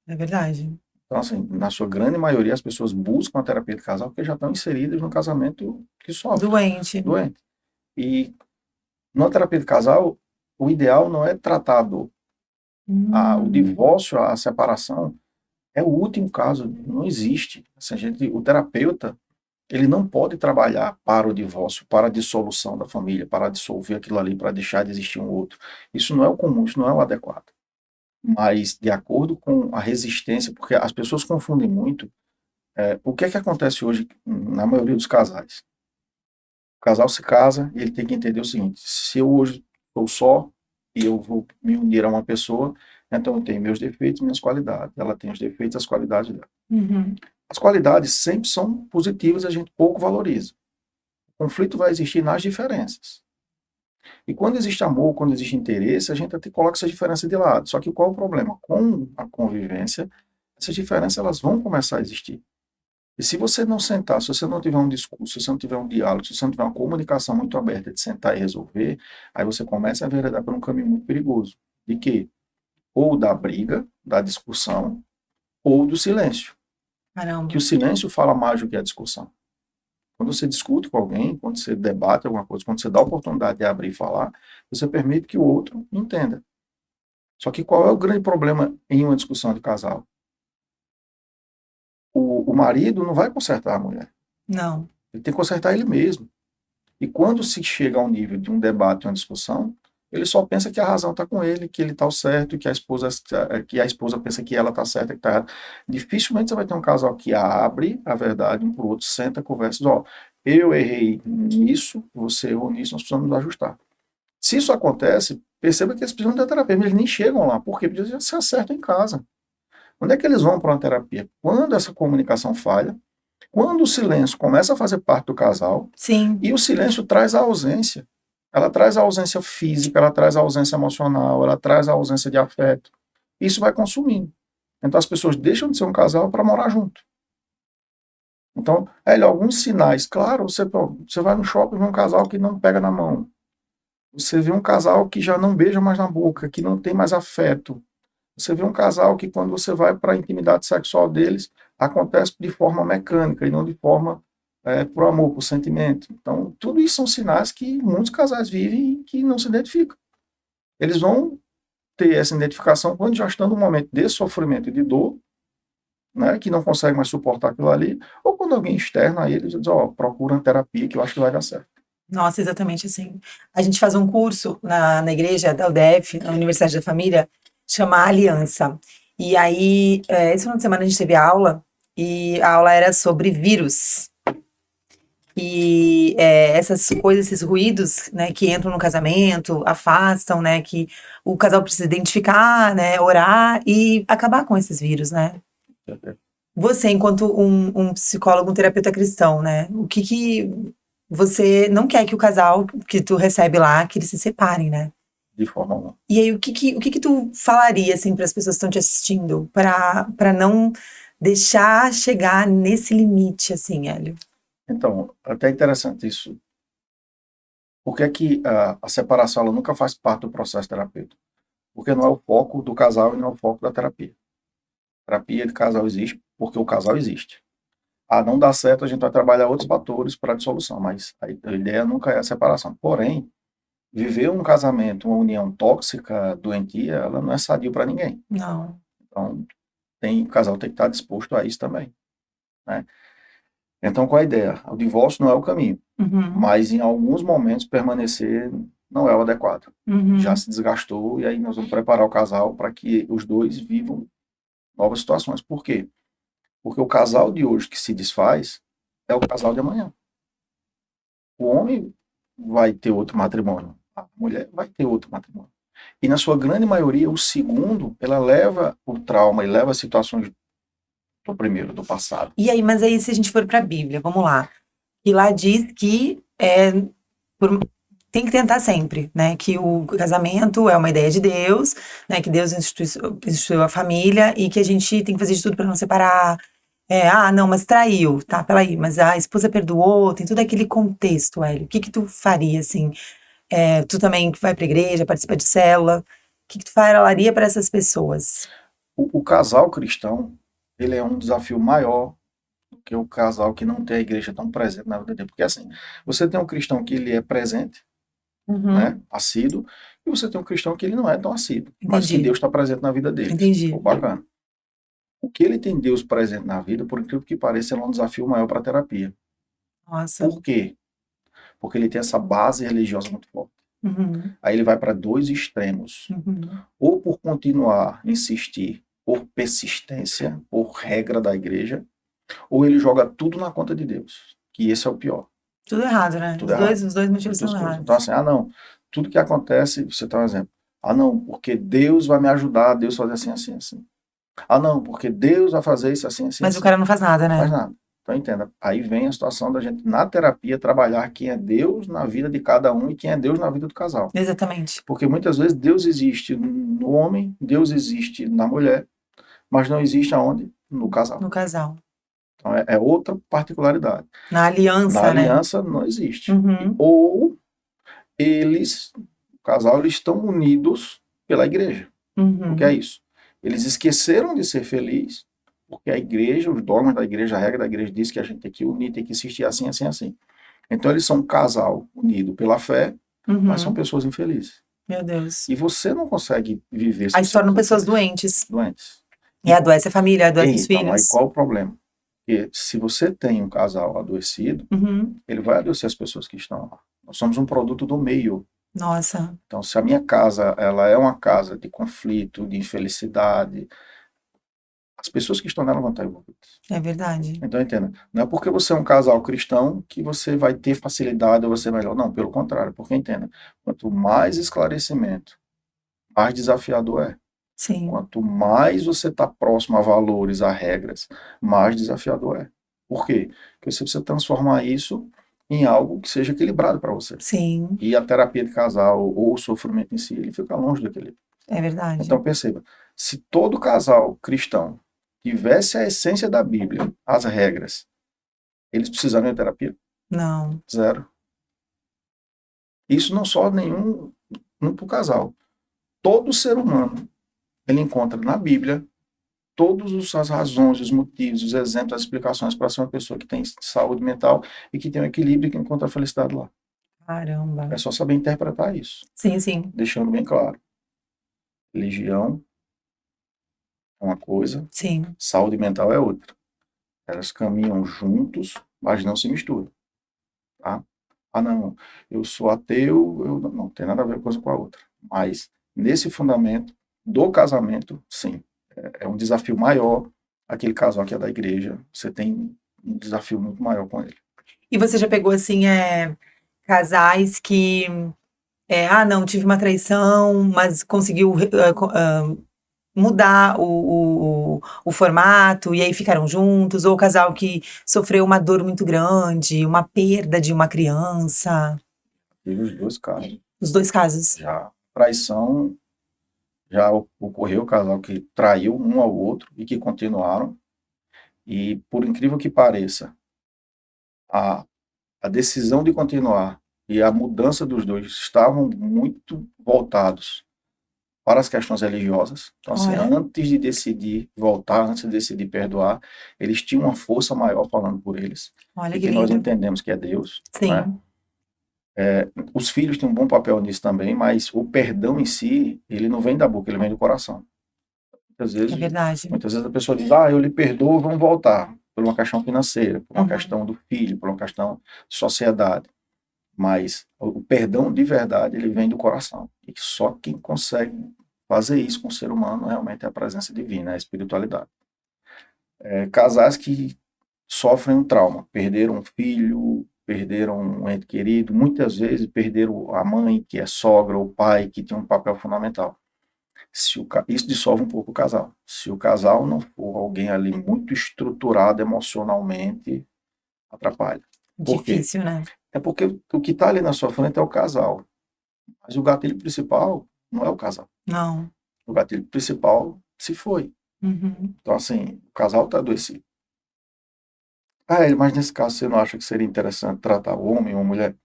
É verdade. Então, assim, na sua grande maioria, as pessoas buscam a terapia de casal porque já estão inseridas no casamento que sofre, Doente. doente. E na terapia de casal, o ideal não é tratar a dor. O divórcio, a separação, é o último caso, não existe. Assim, o terapeuta, ele não pode trabalhar para o divórcio, para a dissolução da família, para dissolver aquilo ali, para deixar de existir um outro. Isso não é o comum, isso não é o adequado. Mas, de acordo com a resistência, porque as pessoas confundem muito, o que é que acontece hoje na maioria dos casais? O casal se casa e ele tem que entender o seguinte: se eu hoje estou só e eu vou me unir a uma pessoa, então eu tenho meus defeitos e minhas qualidades. Ela tem os defeitos e as qualidades dela. Uhum. As qualidades sempre são positivas e a gente pouco valoriza. O conflito vai existir nas diferenças. E quando existe amor, quando existe interesse, a gente até coloca essas diferenças de lado. Só que qual é o problema? Com a convivência, essas diferenças elas vão começar a existir. E se você não sentar, se você não tiver um discurso, se você não tiver um diálogo, se você não tiver uma comunicação muito aberta de sentar e resolver, aí você começa a enveredar por um caminho muito perigoso. De quê? Ou da briga, da discussão, ou do silêncio. Caramba. Que o silêncio fala mais do que a discussão. Quando você discute com alguém, quando você debate alguma coisa, quando você dá a oportunidade de abrir e falar, você permite que o outro entenda. Só que qual é o grande problema em uma discussão de casal? O marido não vai consertar a mulher. Não. Ele tem que consertar ele mesmo. E quando se chega ao nível de um debate, uma discussão, ele só pensa que a razão está com ele, que ele está certo, que a esposa pensa que ela está certa, que está errada. Dificilmente você vai ter um casal que abre a verdade um para o outro, senta, conversa, diz, ó, eu errei nisso, você errou nisso, nós precisamos nos ajustar. Se isso acontece, perceba que eles precisam da terapia, mas eles nem chegam lá. Por quê? Porque eles já se acertam em casa. Onde é que eles vão para uma terapia? Quando essa comunicação falha, Quando o silêncio começa a fazer parte do casal, Sim. e o silêncio traz a ausência. Ela traz a ausência física, ela traz a ausência emocional, ela traz a ausência de afeto. Isso vai consumindo. Então as pessoas deixam de ser um casal para morar junto. Então, alguns sinais. Claro, você vai no shopping e vê um casal que não pega na mão. Você vê um casal que já não beija mais na boca, que não tem mais afeto. Você vê um casal que, quando você vai para a intimidade sexual deles, acontece de forma mecânica e não de forma por amor, por sentimento. Então, tudo isso são sinais que muitos casais vivem e que não se identificam. Eles vão ter essa identificação quando já estão num momento de sofrimento e de dor, né, que não consegue mais suportar aquilo ali, ou quando alguém externa a eles diz, procura uma terapia que eu acho que vai dar certo. Nossa, exatamente assim. A gente faz um curso na igreja da UDF, na Universidade da Família, chama Aliança. E aí, esse final de semana a gente teve aula, e a aula era sobre vírus. E essas coisas, esses ruídos, né, que entram no casamento, afastam, né, que o casal precisa identificar, né, orar e acabar com esses vírus, né? Você, enquanto um psicólogo, um terapeuta cristão, né, o que você não quer que o casal que tu recebe lá, que eles se separem, né? De forma alguma. E aí, o que tu falaria, assim, para as pessoas que estão te assistindo, para não deixar chegar nesse limite, assim, Hélio? Então, até interessante isso. Por que que a separação ela nunca faz parte do processo terapêutico? Porque não é o foco do casal e não é o foco da terapia. A terapia de casal existe porque o casal existe. Não dá certo, a gente vai trabalhar outros fatores para a dissolução, mas a ideia nunca é a separação. Porém, viver um casamento, uma união tóxica, doentia, ela não é sadio para ninguém. Não. Então, o casal tem que estar disposto a isso também, né? Então, qual a ideia? O divórcio não é o caminho, mas em alguns momentos permanecer não é o adequado. Já se desgastou e aí nós vamos preparar o casal para que os dois vivam novas situações. Por quê? Porque o casal de hoje que se desfaz é o casal de amanhã. O homem vai ter outro matrimônio, a mulher vai ter outro matrimônio. E na sua grande maioria, o segundo, ela leva o trauma e leva as situações do primeiro, do passado. E aí, mas aí se a gente for para a Bíblia, vamos lá. E lá diz que tem que tentar sempre, né? Que o casamento é uma ideia de Deus, né? Que Deus instituiu a família e que a gente tem que fazer de tudo para não separar. Não, mas traiu, tá? Peraí, mas a esposa perdoou, tem todo aquele contexto, Hélio. O que tu faria, assim? Tu também que vai pra igreja, participa de célula, o que tu falaria para essas pessoas? O casal cristão, ele é um desafio maior do que o casal que não tem a igreja tão presente na vida dele. Porque assim, você tem um cristão que ele é presente, né, assíduo, e você tem um cristão que ele não é tão assíduo, mas que Deus está presente na vida dele. Entendi. Bacana. O que ele tem Deus presente na vida, por incrível que pareça, é um desafio maior para a terapia. Nossa. Por quê? Porque ele tem essa base religiosa muito forte. Aí ele vai para dois extremos. Ou por continuar, insistir, por persistência, por regra da igreja, ou ele joga tudo na conta de Deus, que esse é o pior. Tudo errado, né? Tudo errado. Os dois motivos são errados. Então assim, não, tudo que acontece, você tá um exemplo, não, porque Deus vai me ajudar, Deus fazer assim, assim, assim. Não, porque Deus vai fazer isso assim, assim, Mas assim. o cara não faz nada, né? Não faz nada. Então entenda, aí vem a situação da gente, na terapia, trabalhar quem é Deus na vida de cada um e quem é Deus na vida do casal. Exatamente. Porque muitas vezes Deus existe no homem, Deus existe na mulher, mas não existe aonde? No casal. No casal. Então é outra particularidade. Na aliança, Na aliança não existe. Ou o casal, eles estão unidos pela igreja. O que é isso? Eles esqueceram de ser felizes, porque a igreja, os dogmas da igreja, a regra da igreja diz que a gente tem que unir, tem que insistir assim, assim, assim. Então eles são um casal unido pela fé, mas são pessoas infelizes. Meu Deus. E você não consegue viver... Aí se tornam pessoas doentes. Doentes. E adoece a família, adoece os filhos. Então, aí qual o problema? Porque se você tem um casal adoecido, ele vai adoecer as pessoas que estão lá. Nós somos um produto do meio. Nossa. Então, se a minha casa, ela é uma casa de conflito, de infelicidade, as pessoas que estão nela vão estar envolvidas. É verdade. Então, entenda, não é porque você é um casal cristão que você vai ter facilidade ou você é melhor. Não, pelo contrário, porque entenda, quanto mais esclarecimento, mais desafiador é. Sim. Quanto mais você está próximo a valores, a regras, mais desafiador é. Por quê? Porque você precisa transformar isso em algo que seja equilibrado para você. Sim, E a terapia de casal ou o sofrimento em si, ele fica longe do equilíbrio. é verdade. Então perceba, se todo casal cristão tivesse a essência da Bíblia, as regras, eles precisariam de terapia? Não, Zero. Isso não só nenhum para o casal. Todo ser humano, ele encontra na Bíblia todas as razões, os motivos, os exemplos, as explicações para ser uma pessoa que tem saúde mental e que tem um equilíbrio e que encontra a felicidade lá. caramba. É só saber interpretar isso, Sim, sim, deixando bem claro. Religião é uma coisa, sim. saúde mental é outra. Elas caminham juntos, mas não se misturam, tá? Ah, não, eu sou ateu, eu não tem nada a ver uma coisa com a outra. Mas nesse fundamento do casamento, sim, é um desafio maior. Aquele casal que é da igreja, você tem um desafio muito maior com ele. E você já pegou, assim, casais que, não, tive uma traição, mas conseguiu mudar o formato e aí ficaram juntos, ou o casal que sofreu uma dor muito grande, uma perda de uma criança. Tive os dois casos. Os dois casos. Já traição, já ocorreu o casal que traiu um ao outro e que continuaram. E por incrível que pareça, a, a decisão de continuar e a mudança dos dois estavam muito voltados para as questões religiosas. Então, assim, Olha, antes de decidir voltar, antes de decidir perdoar, eles tinham uma força maior falando por eles, olha e que que nós lindo. entendemos que é Deus, né? Sim, Os filhos têm um bom papel nisso também, mas o perdão em si, ele não vem da boca, ele vem do coração. Muitas é vezes, verdade. muitas vezes a pessoa diz, eu lhe perdoo, vamos voltar, por uma questão financeira, por uma Uhum. questão do filho, por uma questão de sociedade. Mas o perdão de verdade, ele vem do coração. E só quem consegue fazer isso com o ser humano realmente é a presença divina, é a espiritualidade. Casais que sofrem um trauma, perderam um filho, perderam um ente querido, muitas vezes perderam a mãe, que é sogra, ou o pai, que tem um papel fundamental. Isso dissolve um pouco o casal. Se o casal não for alguém ali muito estruturado emocionalmente, atrapalha. Por quê? Difícil, né? É porque o que está ali na sua frente é o casal. Mas o gatilho principal não é o casal. Não. O gatilho principal se foi. Uhum. Então, assim, o casal está adoecido. Mas nesse caso você não acha que seria interessante tratar o homem ou a mulher?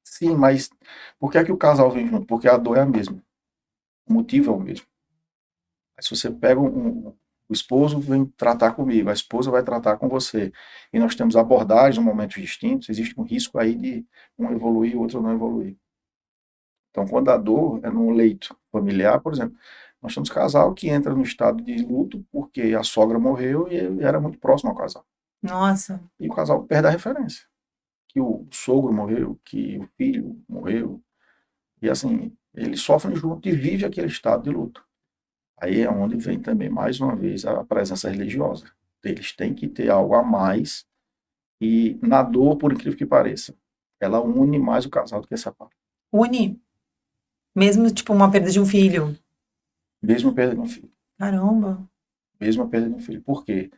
Sim, mas por que é que o casal vem junto? Porque a dor é a mesma. O motivo é o mesmo. Mas se você pega o esposo vem tratar comigo, a esposa vai tratar com você, e nós temos abordagens em momentos distintos, existe um risco aí de um evoluir e o outro não evoluir. Então, quando a dor é no leito familiar, por exemplo, nós temos casal que entra no estado de luto porque a sogra morreu e ele era muito próximo ao casal. Nossa, E o casal perde a referência. Que o sogro morreu, que o filho morreu. E assim, eles sofrem junto e vivem aquele estado de luto. Aí é onde vem também, mais uma vez, a presença religiosa. Eles têm que ter algo a mais. E na dor, por incrível que pareça, ela une mais o casal do que separa. une. Mesmo, tipo, uma perda de um filho. Mesmo perdendo um filho. Caramba. Mesmo a perda de um filho. Por quê?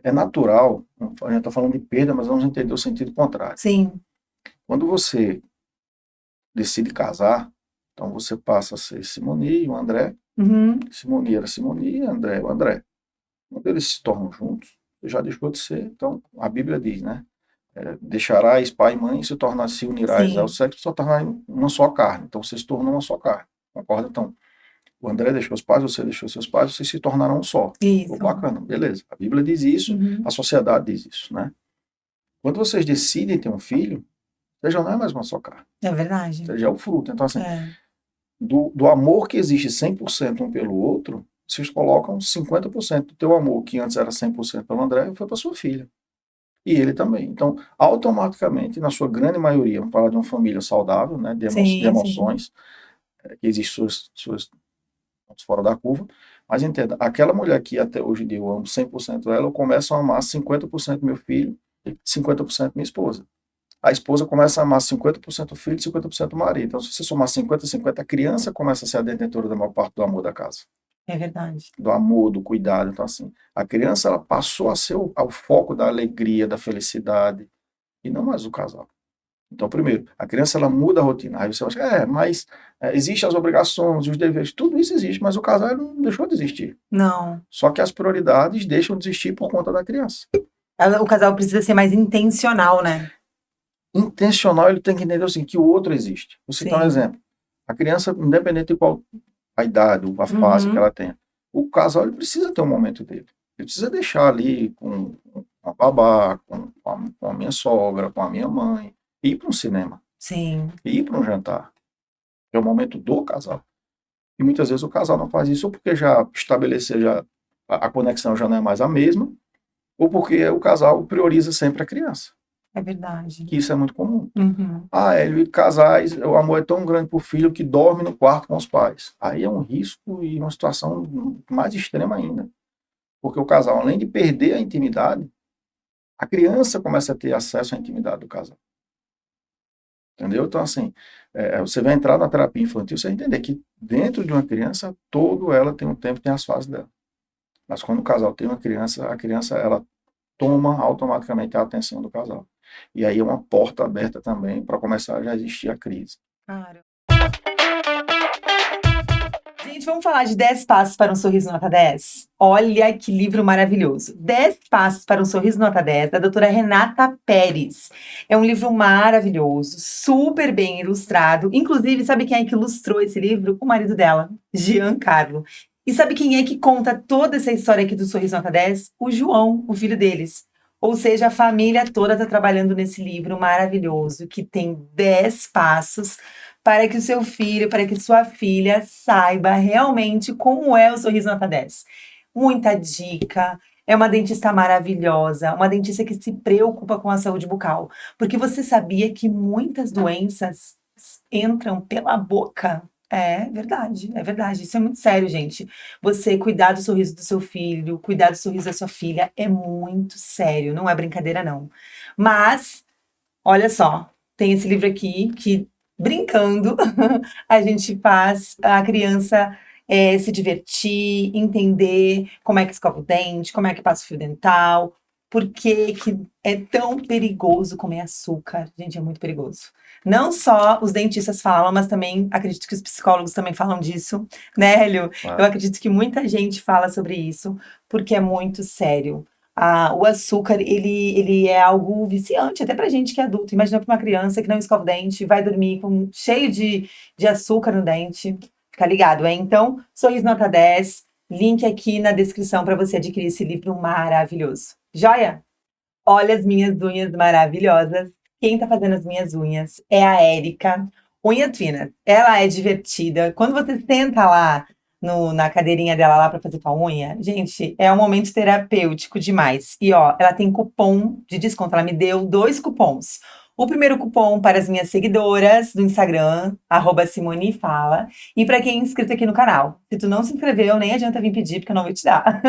É natural, a gente está falando de perda, mas vamos entender o sentido contrário. Sim. Quando você decide casar, então você passa a ser Simoni e o André. Uhum. Simoni era Simoni e André o André. Quando eles se tornam juntos, já deixou de ser. Então, a Bíblia diz, né? Deixarás pai e mãe e se unirás ao Sim. sexo, só tornarás uma só carne. Então, vocês se tornam uma só carne. Concorda? Então, o André deixou os pais, você deixou seus pais, vocês se tornaram um só. Isso. Bacana, beleza. A Bíblia diz isso, Uhum. a sociedade diz isso, né? Quando vocês decidem ter um filho, você já não é mais uma só carne. É verdade. Você já é o fruto. Então, assim, É. do amor que existe 100% um pelo outro, vocês colocam 50% do teu amor, que antes era 100% pelo André, foi para sua filha. E ele também. Então, automaticamente, na sua grande maioria, vamos falar de uma família saudável, né, de Sim, sim. emoções, que existem suas pontos fora da curva, mas entenda, aquela mulher que até hoje em dia eu amo 100% ela, eu começo a amar 50% meu filho e 50% minha esposa. A esposa começa a amar 50% o filho e 50% o marido. Então, se você somar 50-50, a criança começa a ser a detentora da maior parte do amor da casa. É verdade. do amor, do cuidado. Então, assim, a criança ela passou a ser o foco da alegria, da felicidade, e não mais o casal. Então, primeiro, a criança ela muda a rotina. Aí você acha, mas existem as obrigações, os deveres, tudo isso existe, mas o casal ele não deixou de existir. Não. Só que as prioridades deixam de existir por conta da criança. O casal precisa ser mais intencional, né? Intencional, ele tem que entender assim, que o outro existe. Vou citar um Sim. exemplo. A criança, independente de qual a idade, a fase que ela tenha, o casal ele precisa ter um momento dele. Ele precisa deixar ali com a babá, com a minha sogra, com a minha mãe, ir para um cinema, Sim. ir para um jantar. É o momento do casal. E muitas vezes o casal não faz isso ou porque já estabeleceu, a conexão já não é mais a mesma, ou porque o casal prioriza sempre a criança. É verdade. Que isso é muito comum. Uhum. Hélio, casais, o amor é tão grande por filho que dorme no quarto com os pais. Aí é um risco e uma situação mais extrema ainda. Porque o casal, além de perder a intimidade, a criança começa a ter acesso à intimidade do casal. Entendeu? Então, assim, você vai entrar na terapia infantil, você vai entender que dentro de uma criança, todo ela tem um tempo, tem as fases dela. Mas quando o casal tem uma criança, a criança, ela toma automaticamente a atenção do casal. E aí é uma porta aberta também para começar a já existir a crise. Claro. Gente, vamos falar de 10 Passos para um Sorriso Nota 10? Olha que livro maravilhoso. 10 Passos para um Sorriso Nota 10, da doutora Renata Pérez. É um livro maravilhoso, super bem ilustrado. Inclusive, sabe quem é que ilustrou esse livro? O marido dela, Giancarlo. E sabe quem é que conta toda essa história aqui do Sorriso Nota 10? O João, o filho deles. Ou seja, a família toda está trabalhando nesse livro maravilhoso, que tem 10 passos para que o seu filho, para que sua filha saiba realmente como é o Sorriso Nota 10. Muita dica. É uma dentista maravilhosa, uma dentista que se preocupa com a saúde bucal. Porque você sabia que muitas doenças entram pela boca? É verdade, é verdade. Isso é muito sério, gente. Você cuidar do sorriso do seu filho, cuidar do sorriso da sua filha é muito sério, não é brincadeira, não. Mas, olha só, tem esse livro aqui que, brincando, a gente faz a criança se divertir, entender como é que escova o dente, como é que passa o fio dental, por que que é tão perigoso comer açúcar. Gente, é muito perigoso. Não só os dentistas falam, mas também acredito que os psicólogos também falam disso, né, Hélio? Eu acredito que muita gente fala sobre isso, porque é muito sério. O açúcar, ele é algo viciante, até pra gente que é adulto. Imagina pra uma criança que não escova o dente, vai dormir cheio de açúcar no dente. Fica ligado, hein? Então, Sorriso Nota 10, link aqui na descrição para você adquirir esse livro maravilhoso. Joia? Olha as minhas unhas maravilhosas. Quem tá fazendo as minhas unhas é a Érica. Unhas finas. Ela é divertida. Quando você senta lá na cadeirinha dela lá para fazer tua unha, gente, é um momento terapêutico demais. E ó, ela tem cupom de desconto. Ela me deu 2 cupons. O primeiro cupom para as minhas seguidoras do Instagram, @SimoneFala, e para quem é inscrito aqui no canal. Se tu não se inscreveu, nem adianta vir pedir, porque eu não vou te dar.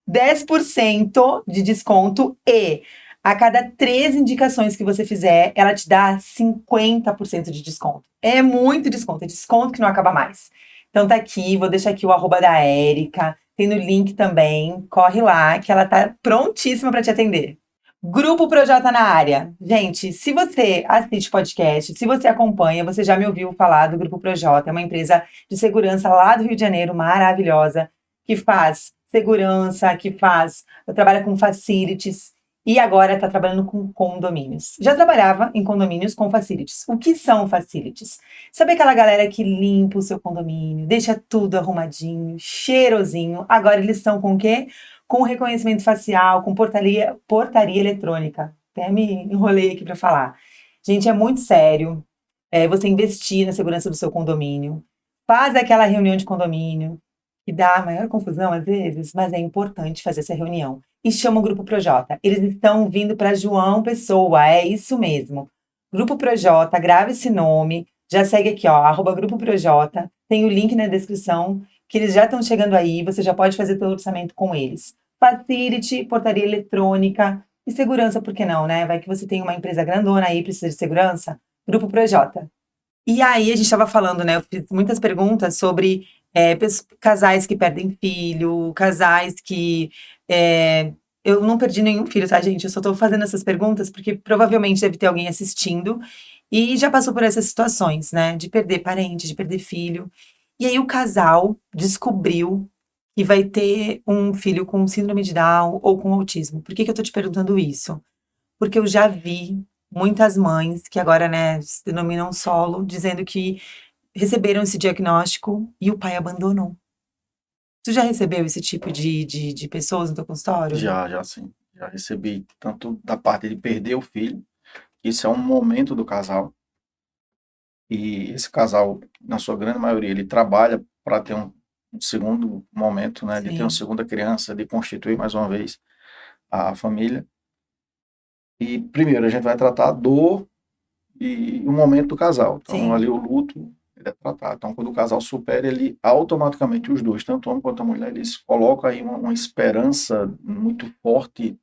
10% de desconto e a cada 3 indicações que você fizer, ela te dá 50% de desconto. É muito desconto, é desconto que não acaba mais. Então tá aqui, vou deixar aqui o @ da Érica, tem no link também, corre lá que ela tá prontíssima para te atender. Grupo Projota na área. Gente, se você assiste podcast, se você acompanha, você já me ouviu falar do Grupo Projota, é uma empresa de segurança lá do Rio de Janeiro, maravilhosa, que faz segurança, trabalha com facilities e agora está trabalhando com condomínios. Já trabalhava em condomínios com facilities. O que são facilities? Sabe aquela galera que limpa o seu condomínio, deixa tudo arrumadinho, cheirosinho? Agora eles estão com o quê? Com reconhecimento facial, com portaria eletrônica. Até me enrolei aqui para falar. Gente, é muito sério. Você investir na segurança do seu condomínio. Faz aquela reunião de condomínio, que dá a maior confusão às vezes, mas é importante fazer essa reunião. E chama o Grupo Projota. Eles estão vindo para João Pessoa, é isso mesmo. Grupo Projota, grave esse nome, já segue aqui, ó, @Grupo Projota, tem o link na descrição, que eles já estão chegando aí, você já pode fazer seu orçamento com eles. Facility, portaria eletrônica e segurança, por que não, né? Vai que você tem uma empresa grandona aí, precisa de segurança. Grupo Projota. E aí, a gente estava falando, né? Eu fiz muitas perguntas sobre casais que perdem filho, casais que. Eu não perdi nenhum filho, tá, gente? Eu só tô fazendo essas perguntas porque provavelmente deve ter alguém assistindo e já passou por essas situações, né? De perder parente, de perder filho. E aí o casal descobriu que vai ter um filho com síndrome de Down ou com autismo. Por que que eu tô te perguntando isso? Porque eu já vi muitas mães que agora, né, se denominam solo, dizendo que receberam esse diagnóstico e o pai abandonou. Tu já recebeu esse tipo de pessoas no teu consultório? Já sim. Já recebi tanto da parte de perder o filho, isso é um momento do casal, e esse casal, na sua grande maioria, ele trabalha para ter um segundo momento, né, de ter uma Sim, segunda criança, de constituir mais uma vez a família. E primeiro a gente vai tratar a dor e o momento do casal. Então ali sim. o luto ele é tratado. Então quando o casal supera, ele automaticamente os dois, tanto o homem quanto a mulher, eles colocam aí uma esperança muito forte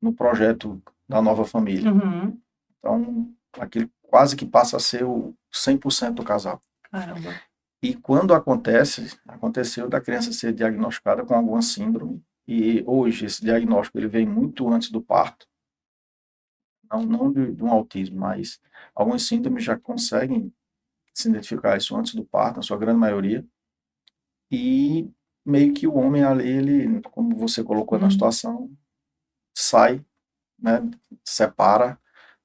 no projeto da nova família. Uhum. Então aquilo quase que passa a ser o 100% do casal. Caramba. E quando aconteceu da criança ser diagnosticada com alguma síndrome, e hoje esse diagnóstico ele vem muito antes do parto, não de um autismo, mas algumas síndromes já conseguem se identificar isso antes do parto, na sua grande maioria, e meio que o homem ali, ele, como você colocou na Uhum. situação, sai, né, separa,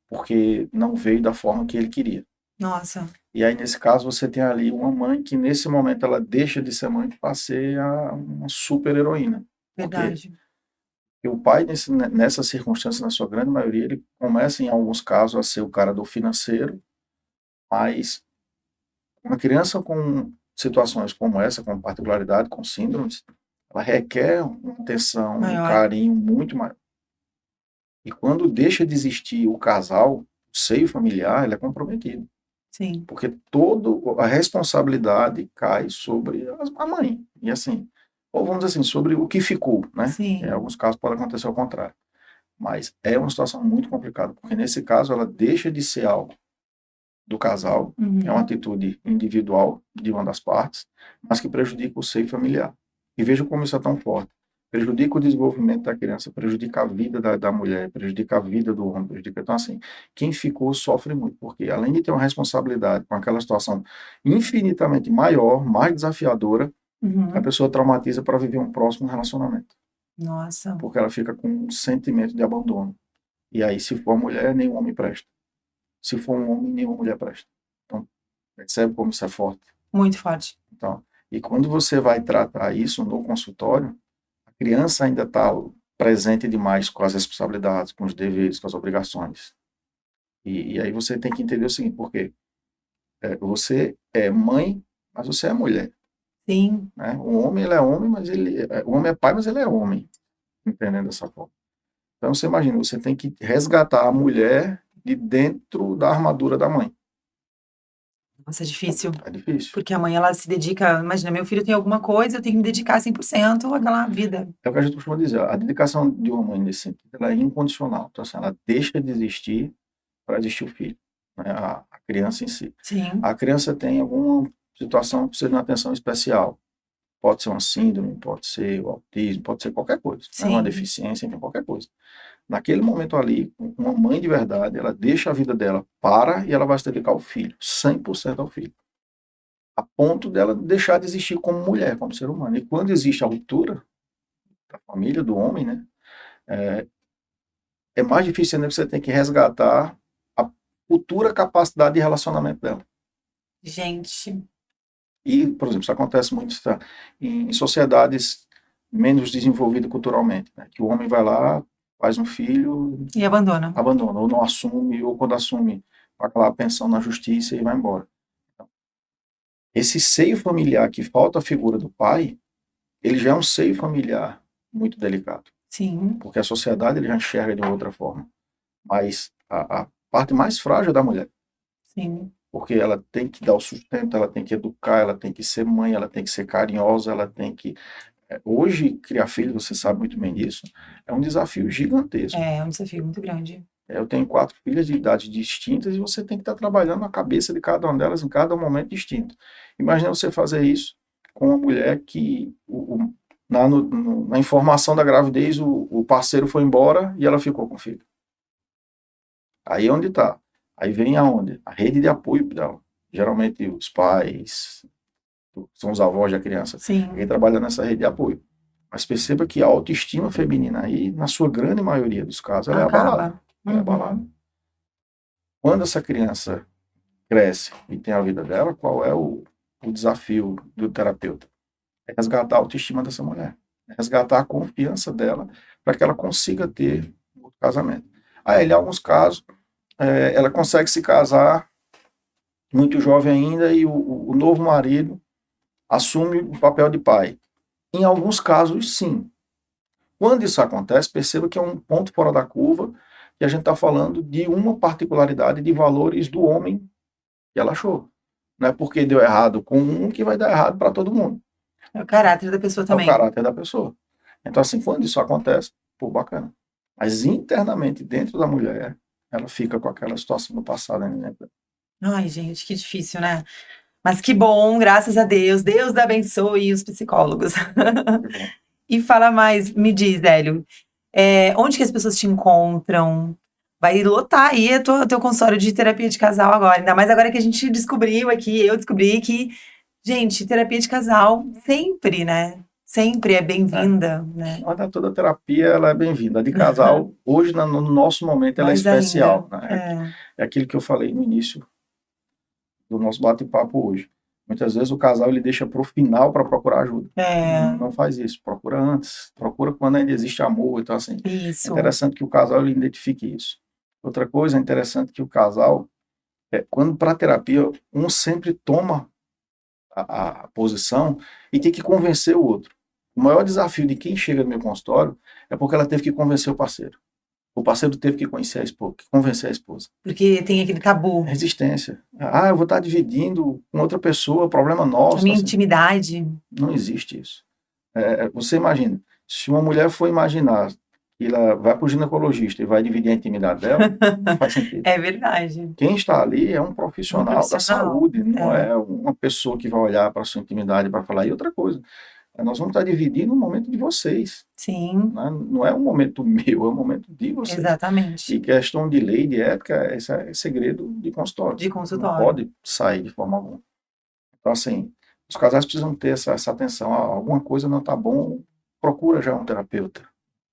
porque não veio da forma que ele queria. Nossa, E aí, nesse caso, você tem ali uma mãe que, nesse momento, ela deixa de ser mãe para ser uma super heroína. Porque verdade. o pai, nessa circunstância, na sua grande maioria, ele começa, em alguns casos, a ser o cara do financeiro, mas uma criança com situações como essa, com particularidade, com síndromes, ela requer uma atenção, um Maior. carinho muito maior. E quando deixa de existir o casal, o seio familiar, ele é comprometido. Sim, Porque toda a responsabilidade cai sobre a mãe. E assim, ou vamos dizer assim, sobre o que ficou, né? Em sim. alguns casos pode acontecer ao contrário. Mas é uma situação muito complicada, porque nesse caso ela deixa de ser algo do casal, é uma Uhum. atitude individual de uma das partes, mas que prejudica o seio familiar. E veja como isso é tão forte. Prejudica o desenvolvimento da criança, prejudica a vida da mulher, prejudica a vida do homem, prejudica. Então, assim, quem ficou sofre muito, porque além de ter uma responsabilidade com aquela situação infinitamente maior, mais desafiadora, a Uhum. pessoa traumatiza para viver um próximo relacionamento, Nossa. porque ela fica com um sentimento de abandono. E aí, se for mulher, nenhum homem presta. Se for um homem, nenhuma mulher presta. Então, percebe como isso é forte? Muito forte. Então, e quando você vai tratar isso no consultório, a criança ainda está presente demais com as responsabilidades, com os deveres, com as obrigações. E aí você tem que entender o seguinte, porque você é mãe, mas você é mulher. Sim. Né? O homem, ele é homem, mas o homem é pai, mas ele é homem. Entendendo dessa forma. Então, você imagina, você tem que resgatar a mulher de dentro da armadura da mãe. Nossa, é difícil. É difícil. Porque a mãe, ela se dedica. Imagina, meu filho tem alguma coisa, eu tenho que me dedicar 100% àquela vida. É o que a gente costuma dizer, a dedicação de uma mãe nesse sentido, ela é incondicional. Então, assim, ela deixa de existir para existir o filho, né? A criança em si. Sim, A criança tem alguma situação que precisa de uma atenção especial. Pode ser uma síndrome, pode ser o autismo, pode ser qualquer coisa, né? Uma sim. deficiência, enfim, qualquer coisa. Naquele momento ali, uma mãe de verdade, ela deixa a vida dela para e ela vai se dedicar ao filho, 100% ao filho. A ponto dela deixar de existir como mulher, como ser humano. E quando existe a ruptura da família, do homem, né? É mais difícil ainda, você tem que resgatar a futura capacidade de relacionamento dela. Gente. E, por exemplo, isso acontece muito em sociedades menos desenvolvidas culturalmente, né? Que o homem vai lá, faz um filho, E abandona. abandona, ou não assume, ou quando assume, paga lá a pensão na justiça e vai embora. Esse seio familiar que falta a figura do pai, ele já é um seio familiar muito delicado, Sim, porque a sociedade ele já enxerga de uma outra forma. Mas a parte mais frágil é da mulher, sim. porque ela tem que dar o sustento, ela tem que educar, ela tem que ser mãe, ela tem que ser carinhosa, ela tem que. Hoje, criar filho, você sabe muito bem disso, é um desafio gigantesco. É um desafio muito grande. Eu tenho 4 filhas de idades distintas e você tem que estar trabalhando a cabeça de cada uma delas em cada momento distinto. Imagina você fazer isso com uma mulher que na informação da gravidez o parceiro foi embora e ela ficou com o filho. Aí onde está? Aí vem aonde? A rede de apoio dela. Geralmente os pais, são os avós da criança, Sim. quem trabalha nessa rede de apoio. Mas perceba que a autoestima feminina aí, na sua grande maioria dos casos, ela é abalada. Ela é abalada. Quando essa criança cresce e tem a vida dela, qual é o desafio do terapeuta? É resgatar a autoestima dessa mulher. É resgatar a confiança dela para que ela consiga ter um casamento. Aí, em alguns casos, ela consegue se casar muito jovem ainda e o novo marido assume o papel de pai. Em alguns casos, sim. Quando isso acontece, perceba que é um ponto fora da curva, que a gente está falando de uma particularidade de valores do homem que ela achou. Não é porque deu errado com um que vai dar errado para todo mundo. É o caráter da pessoa também. É o caráter da pessoa. Então, assim, quando isso acontece, pô, bacana. Mas internamente, dentro da mulher, ela fica com aquela situação do passado, né? Ai, gente, que difícil, né? Mas que bom, graças a Deus. Deus abençoe os psicólogos. E fala mais, me diz, Hélio, onde que as pessoas te encontram? Vai lotar aí teu consultório de terapia de casal agora. Ainda mais agora que a gente descobriu aqui, eu descobri que, gente, terapia de casal sempre, né? Sempre é bem-vinda, né? Olha, toda terapia ela é bem-vinda. A de casal, hoje, no nosso momento, ela é especial. Né? É aquilo que eu falei no início do nosso bate-papo hoje. Muitas vezes o casal ele deixa para o final para procurar ajuda. Não faz isso, procura antes, procura quando ainda existe amor. Então, assim, Isso. é interessante que o casal ele identifique isso. Outra coisa, é interessante que o casal, quando para a terapia, um sempre toma a posição e tem que convencer o outro. O maior desafio de quem chega no meu consultório é porque ela teve que convencer o parceiro. O parceiro teve que convencer a esposa. Porque tem aquele tabu. Resistência. Ah, eu vou estar dividindo com outra pessoa, problema nosso. A minha intimidade. Não existe isso. Você imagina, se uma mulher for imaginar que ela vai para o ginecologista e vai dividir a intimidade dela, não faz sentido. É verdade. Quem está ali é um profissional da saúde, não é uma pessoa que vai olhar para a sua intimidade para falar. E outra coisa, nós vamos estar dividindo o momento de vocês. Sim. Né? Não é um momento meu, é um momento de vocês. Exatamente. E questão de lei, de ética, esse é segredo de consultório. De consultório. Não pode sair de forma alguma. Então, assim, os casais precisam ter essa atenção. Alguma coisa não está bom, procura já um terapeuta.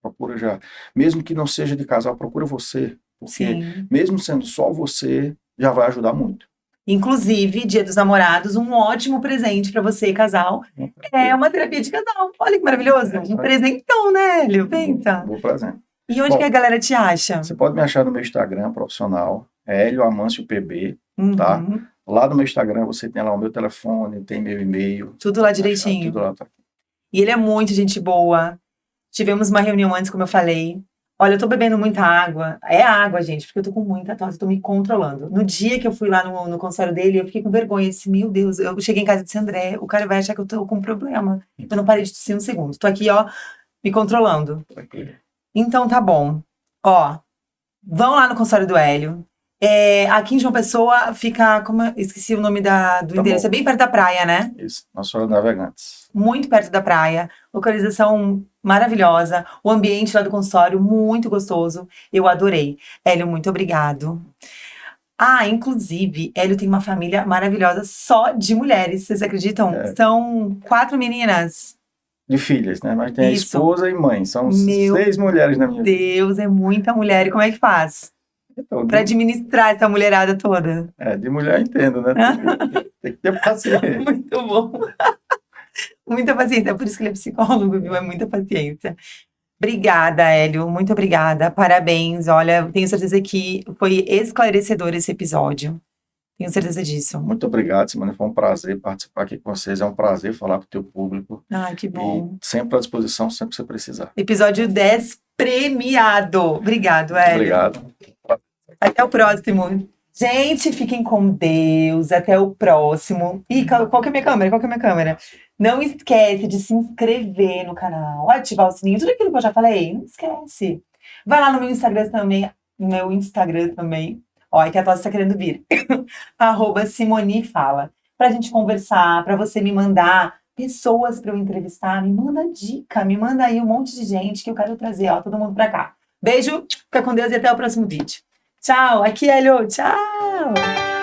Procura já. Mesmo que não seja de casal, procura você. Porque mesmo sendo só você, já vai ajudar muito. Inclusive, Dia dos Namorados, um ótimo presente para você, casal. É uma terapia de casal. Olha que maravilhoso. Um presentão, né, Hélio? Pensa. Bom presente. E onde que a galera te acha? Você pode me achar no meu Instagram profissional, Hélio Amâncio PB, tá? Lá no meu Instagram você tem lá o meu telefone, tem meu e-mail. Tudo lá direitinho. Tudo lá, tá. E ele é muito gente boa. Tivemos uma reunião antes, como eu falei. Olha, eu tô bebendo muita água. É água, gente, porque eu tô com muita tosse, eu tô me controlando. No dia que eu fui lá no consultório dele, eu fiquei com vergonha. Eu disse, meu Deus, eu cheguei em casa e disse, André, o cara vai achar que eu tô com um problema. Eu não parei de tossir um segundo. Tô aqui, ó, me controlando. Então, tá bom. Ó, vão lá no consultório do Hélio. Aqui em João Pessoa fica, esqueci o nome do endereço, é bem perto da praia, né? Isso, Nossa Senhora Navegantes. Muito perto da praia, localização maravilhosa, o ambiente lá do consultório muito gostoso, eu adorei. Hélio, muito obrigado. Inclusive, Hélio tem uma família maravilhosa só de mulheres, vocês acreditam? São 4 meninas. De filhas, né? Mas tem a esposa e mãe, são 6 mulheres na minha vida. Meu Deus, é muita mulher, e como é que faz? Então, para administrar essa mulherada toda. De mulher eu entendo, né? Tem que ter paciência. Muito bom. Muita paciência, é por isso que ele é psicólogo, viu? É muita paciência. Obrigada, Hélio, muito obrigada, parabéns. Olha, tenho certeza que foi esclarecedor esse episódio. Tenho certeza disso. Muito obrigado, Simone, foi um prazer participar aqui com vocês, é um prazer falar para o teu público. Ai, que bom. E sempre à disposição, sempre que você precisar. Episódio 10 premiado. Obrigado, Hélio. Obrigado. Até o próximo. Gente, fiquem com Deus. Até o próximo. Ih, qual que é a minha câmera? Qual que é a minha câmera? Não esquece de se inscrever no canal, ativar o sininho, tudo aquilo que eu já falei. Não esquece. Vai lá no meu Instagram também. no meu Instagram também. Ó, é que a Tosse tá querendo vir. @SimoniFala. Pra gente conversar, pra você me mandar pessoas pra eu entrevistar. Me manda dica, me manda aí um monte de gente que eu quero trazer, ó, todo mundo pra cá. Beijo, fica com Deus e até o próximo vídeo. Tchau, aqui é Elio, tchau!